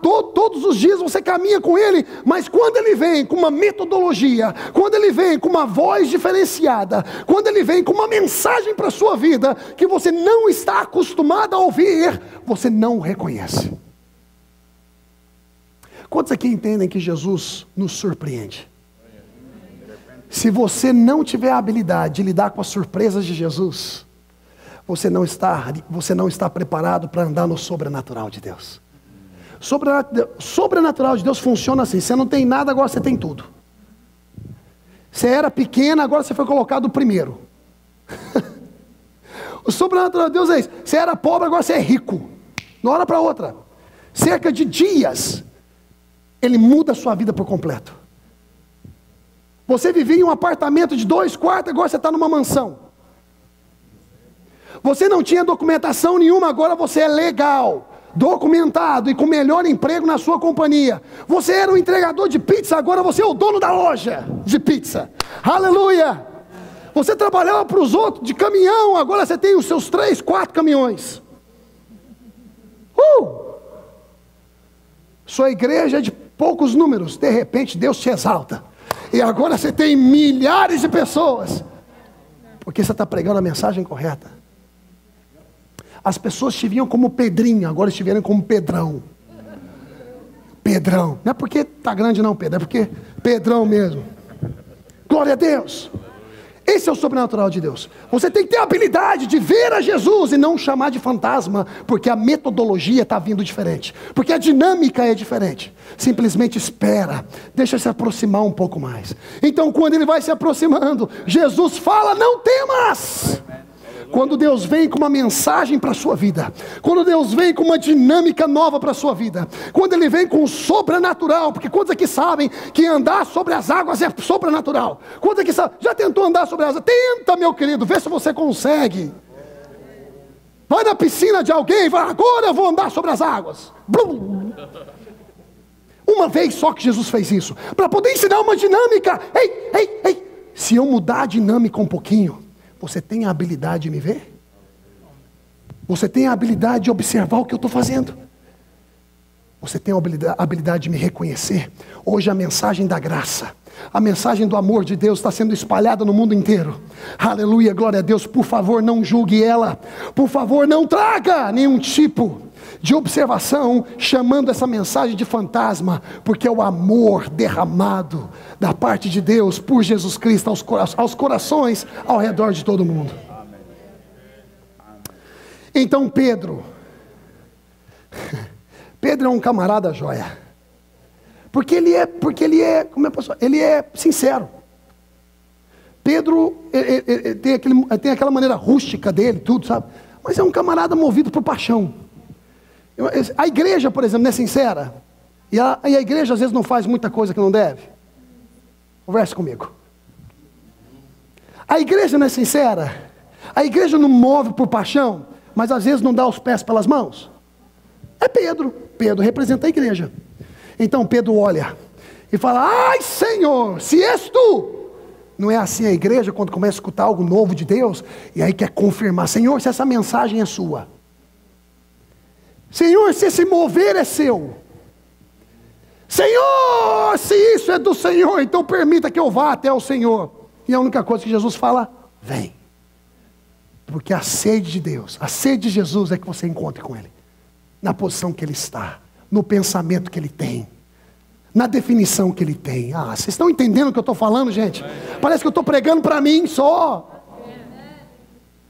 todos os dias, você caminha com ele, mas quando ele vem com uma metodologia, quando ele vem com uma voz diferenciada, quando ele vem com uma mensagem para a sua vida, que você não está acostumado a ouvir, você não o reconhece. Quantos aqui entendem que Jesus nos surpreende? Se você não tiver a habilidade de lidar com as surpresas de Jesus, você não está preparado para andar no sobrenatural de Deus. Sobrenatural de Deus funciona assim: você não tem nada, agora você tem tudo. Você era pequeno, agora você foi colocado primeiro. O sobrenatural de Deus é isso: você era pobre, agora você é rico. De uma hora para outra, cerca de dias, Ele muda a sua vida por completo. Você vivia em um apartamento de 2 quartos, agora você está numa mansão. Você não tinha documentação nenhuma, agora você é legal, documentado e com melhor emprego na sua companhia. Você era um entregador de pizza, agora você é o dono da loja de pizza. Aleluia! Você trabalhava para os outros de caminhão, agora você tem os seus 3, 4 caminhões. Sua igreja é de poucos números, de repente Deus te exalta. E agora você tem milhares de pessoas, porque você está pregando a mensagem correta. As pessoas te viam como Pedrinho, agora te vieram como Pedrão. Pedrão, não é porque está grande não, Pedro, é porque Pedrão mesmo. Glória a Deus. Esse é o sobrenatural de Deus. Você tem que ter a habilidade de ver a Jesus e não chamar de fantasma, porque a metodologia está vindo diferente, porque a dinâmica é diferente. Simplesmente espera, deixa se aproximar um pouco mais. Então quando ele vai se aproximando, Jesus fala: não temas. Quando Deus vem com uma mensagem para a sua vida, quando Deus vem com uma dinâmica nova para a sua vida, quando Ele vem com o sobrenatural, porque quantos aqui sabem que andar sobre as águas é sobrenatural? Quantos aqui sabem? Já tentou andar sobre as águas? Tenta, meu querido, vê se você consegue. Vai na piscina de alguém e vai: agora eu vou andar sobre as águas. Blum. Uma vez só que Jesus fez isso, para poder ensinar uma dinâmica. Ei, se eu mudar a dinâmica um pouquinho, você tem a habilidade de me ver? Você tem a habilidade de observar o que eu estou fazendo? Você tem a habilidade de me reconhecer? Hoje a mensagem da graça, a mensagem do amor de Deus está sendo espalhada no mundo inteiro. Aleluia, glória a Deus. Por favor, não julgue ela. Por favor, não traga nenhum tipo de observação chamando essa mensagem de fantasma, porque é o amor derramado da parte de Deus por Jesus Cristo aos corações ao redor de todo mundo. Então Pedro é um camarada joia, porque ele é, como é, pastor? Ele é sincero. Pedro tem aquela maneira rústica dele, tudo, sabe? Mas é um camarada movido por paixão. A igreja, por exemplo, não é sincera? E a igreja às vezes não faz muita coisa que não deve? Converse comigo. A igreja não é sincera? A igreja não move por paixão, mas às vezes não dá os pés pelas mãos? É Pedro. Pedro representa a igreja. Então Pedro olha e fala: ai Senhor, se és tu. Não é assim a igreja quando começa a escutar algo novo de Deus, e aí quer confirmar: Senhor, se essa mensagem é sua. Senhor, se esse mover é seu. Senhor, se isso é do Senhor, então permita que eu vá até o Senhor. E a única coisa que Jesus fala: vem. Porque a sede de Deus, a sede de Jesus é que você encontre com Ele. Na posição que Ele está, no pensamento que Ele tem, na definição que Ele tem. Ah, vocês estão entendendo o que eu estou falando, gente? Parece que eu estou pregando para mim só.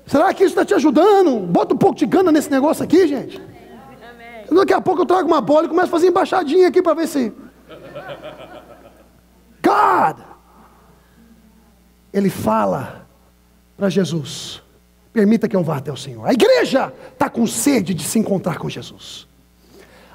Será que isso está te ajudando? Bota um pouco de gana nesse negócio aqui, gente. Daqui a pouco eu trago uma bola e começo a fazer embaixadinha aqui para ver se... God! Ele fala para Jesus: permita que eu vá até o Senhor. A igreja está com sede de se encontrar com Jesus.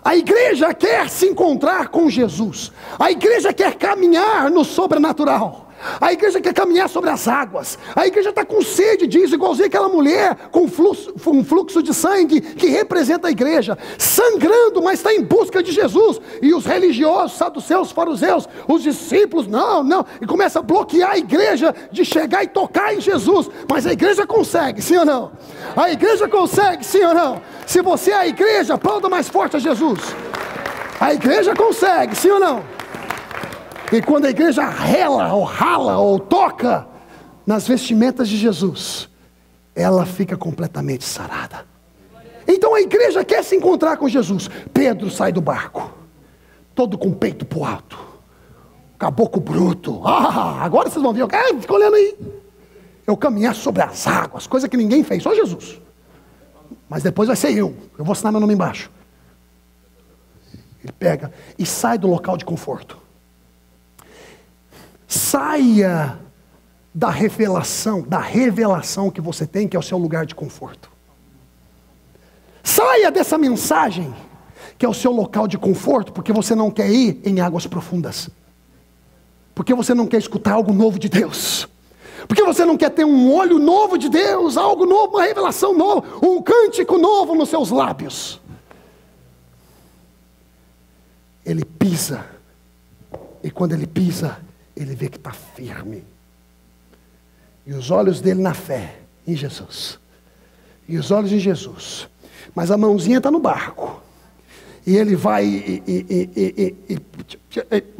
A igreja quer se encontrar com Jesus. A igreja quer caminhar no sobrenatural. A igreja quer caminhar sobre as águas. A igreja está com sede disso, igualzinho aquela mulher com um fluxo de sangue que representa a igreja, sangrando, mas está em busca de Jesus. E os religiosos, saduceus, fariseus, os discípulos, não, e começa a bloquear a igreja de chegar e tocar em Jesus. Mas a igreja consegue, sim ou não? A igreja consegue, sim ou não? Se você é a igreja, aplauda mais forte a Jesus. A igreja consegue, sim ou não? E quando a igreja rala ou toca nas vestimentas de Jesus, ela fica completamente sarada. Então a igreja quer se encontrar com Jesus. Pedro sai do barco, todo com o peito pro alto, caboclo bruto. Agora vocês vão ver, fica olhando aí. Eu caminhar sobre as águas, coisa que ninguém fez, só Jesus. Mas depois vai ser eu vou assinar meu nome embaixo. Ele pega e sai do local de conforto. Saia da revelação que você tem, que é o seu lugar de conforto. Saia dessa mensagem, que é o seu local de conforto, porque você não quer ir em águas profundas. Porque você não quer escutar algo novo de Deus. Porque você não quer ter um olho novo de Deus, algo novo, uma revelação nova, um cântico novo nos seus lábios. Ele pisa, e quando ele pisa, ele vê que está firme. E os olhos dele na fé, em Jesus. E os olhos em Jesus. Mas a mãozinha está no barco. E ele vai e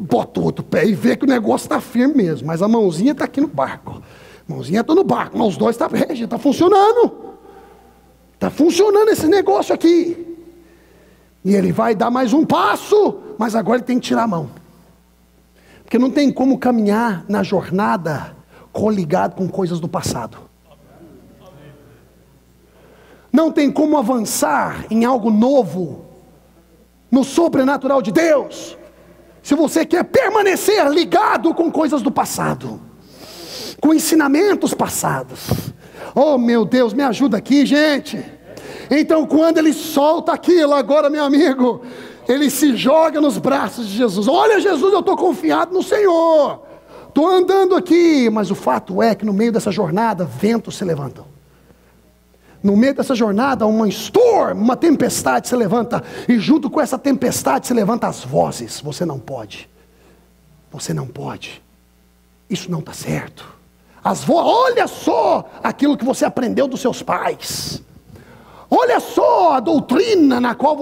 bota o outro pé e vê que o negócio está firme mesmo. Mas a mãozinha está aqui no barco. A mãozinha está no barco, mas os dois está funcionando. Está funcionando esse negócio aqui. E ele vai dar mais um passo, mas agora ele tem que tirar a mão. Porque não tem como caminhar na jornada coligado com coisas do passado. Não tem como avançar em algo novo, no sobrenatural de Deus, se você quer permanecer ligado com coisas do passado, com ensinamentos passados. Oh meu Deus, me ajuda aqui, gente. Então quando ele solta aquilo agora, meu amigo, ele se joga nos braços de Jesus. Olha, Jesus, eu estou confiado no Senhor. Estou andando aqui. Mas o fato é que no meio dessa jornada, ventos se levantam. No meio dessa jornada, uma tempestade se levanta. E junto com essa tempestade se levantam as vozes. Você não pode. Você não pode. Isso não está certo. Olha só aquilo que você aprendeu dos seus pais. Olha só a doutrina na qual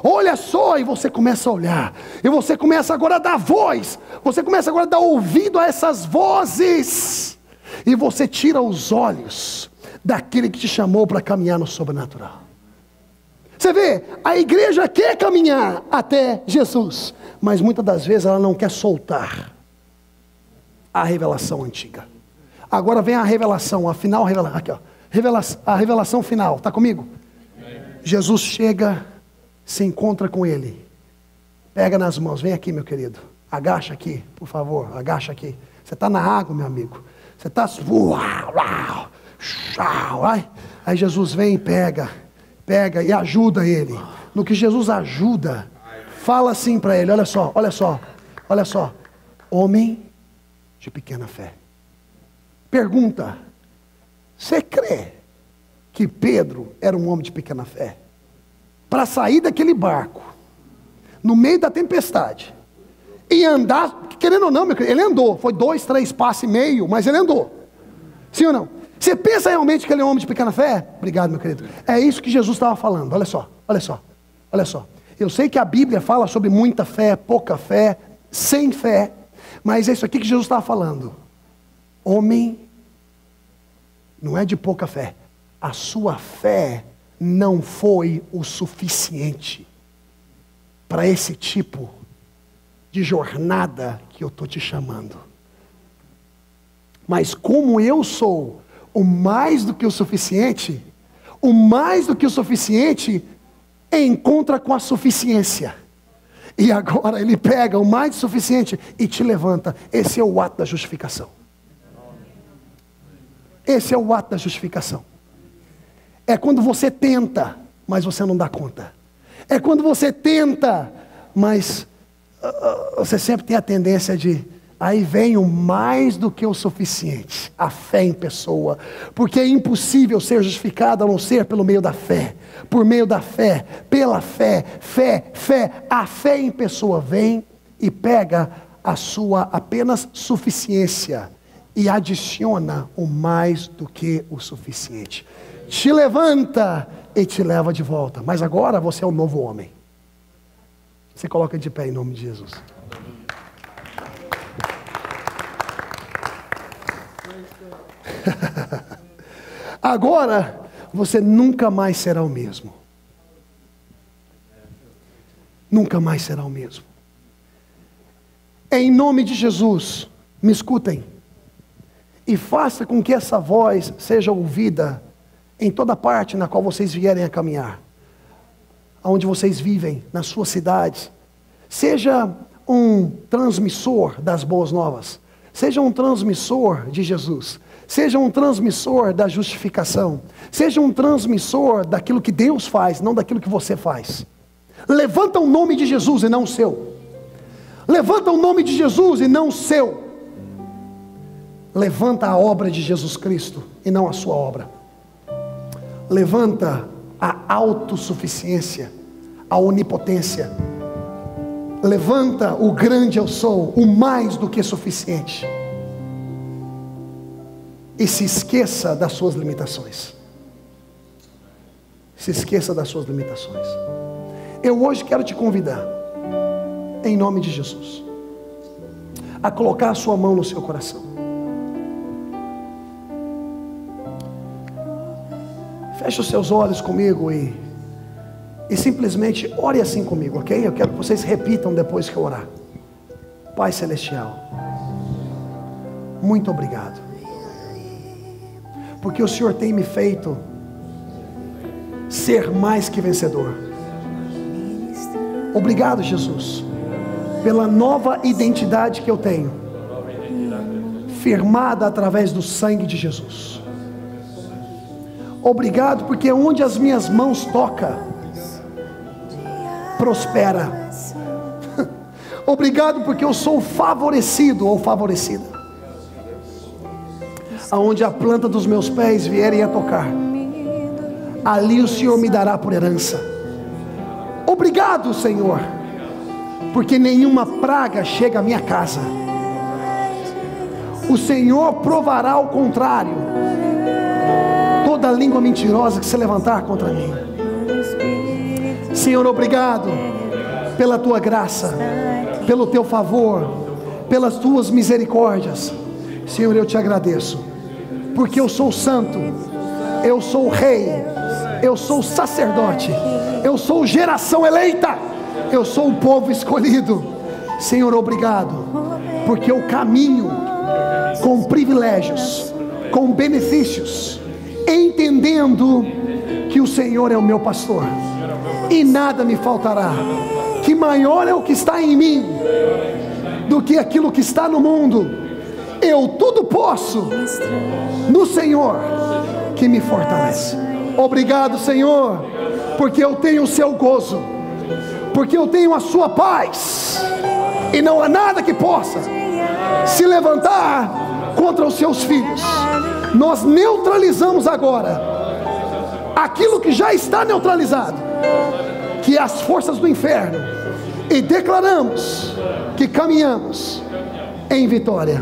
olha só, e você começa a olhar, e você começa agora a dar voz, você começa agora a dar ouvido a essas vozes, e você tira os olhos daquele que te chamou para caminhar no sobrenatural. Você vê, a igreja quer caminhar até Jesus, mas muitas das vezes ela não quer soltar a revelação antiga. Agora vem a revelação, a final revelação, aqui ó. A revelação final, está comigo? Jesus chega, se encontra com ele, pega nas mãos, vem aqui meu querido, agacha aqui, por favor, agacha aqui. Você está na água, meu amigo, você está, aí Jesus vem e pega e ajuda ele. No que Jesus ajuda, fala assim para ele, olha só, homem de pequena fé. Pergunta: você crê que Pedro era um homem de pequena fé? Para sair daquele barco, no meio da tempestade, e andar, querendo ou não, meu querido, ele andou, foi 2, 3 passos e meio, mas ele andou. Sim ou não? Você pensa realmente que ele é um homem de pequena fé? Obrigado, meu querido. É isso que Jesus estava falando, olha só. Eu sei que a Bíblia fala sobre muita fé, pouca fé, sem fé, mas é isso aqui que Jesus estava falando. Homem não é de pouca fé. A sua fé não foi o suficiente para esse tipo de jornada que eu estou te chamando. Mas como eu sou o mais do que o suficiente encontra com a suficiência. E agora ele pega o mais do suficiente e te levanta. Esse é o ato da justificação. Esse é o ato da justificação. É quando você tenta, mas você não dá conta. É quando você tenta, mas você sempre tem a tendência de... Aí vem o mais do que o suficiente, a fé em pessoa, porque é impossível ser justificado a não ser pelo meio da fé, por meio da fé, pela fé, a fé em pessoa vem e pega a sua apenas suficiência e adiciona o mais do que o suficiente, te levanta e te leva de volta, mas agora você é um novo homem. Você coloca de pé em nome de Jesus. Agora você nunca mais será o mesmo. Nunca mais será o mesmo. Em nome de Jesus, me escutem e faça com que essa voz seja ouvida em toda parte na qual vocês vierem a caminhar, aonde vocês vivem, na sua cidade. Seja um transmissor das boas novas, seja um transmissor de Jesus, seja um transmissor da justificação, seja um transmissor daquilo que Deus faz, não daquilo que você faz. Levanta o nome de Jesus e não o seu. Levanta o nome de Jesus e não o seu. Levanta a obra de Jesus Cristo e não a sua obra. Levanta a autossuficiência, a onipotência. Levanta o grande eu sou, o mais do que suficiente. E se esqueça das suas limitações. Se esqueça das suas limitações. Eu hoje quero te convidar, em nome de Jesus, a colocar a sua mão no seu coração. Feche os seus olhos comigo e simplesmente ore assim comigo, ok? Eu quero que vocês repitam depois que eu orar. Pai Celestial, muito obrigado, porque o Senhor tem me feito ser mais que vencedor. Obrigado, Jesus, pela nova identidade que eu tenho, firmada através do sangue de Jesus. Obrigado porque onde as minhas mãos tocam, prospera. Obrigado porque eu sou favorecido ou favorecida. Aonde a planta dos meus pés vierem a tocar, ali o Senhor me dará por herança. Obrigado, Senhor, porque nenhuma praga chega à minha casa. O Senhor provará o contrário, toda língua mentirosa que se levantar contra mim. Senhor, obrigado pela tua graça, pelo teu favor, pelas tuas misericórdias. Senhor, eu te agradeço, porque eu sou santo, eu sou rei, eu sou sacerdote, eu sou geração eleita, eu sou o povo escolhido. Senhor, obrigado, porque eu caminho com privilégios, com benefícios, entendendo que o Senhor é o meu pastor e nada me faltará, que maior é o que está em mim do que aquilo que está no mundo. Eu tudo posso no Senhor que me fortalece. Obrigado, Senhor, porque eu tenho o seu gozo, porque eu tenho a sua paz, e não há nada que possa se levantar contra os seus filhos. Nós neutralizamos agora aquilo que já está neutralizado, que é as forças do inferno, e declaramos que caminhamos em vitória,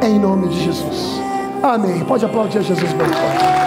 em nome de Jesus. Amém. Pode aplaudir a Jesus bem forte.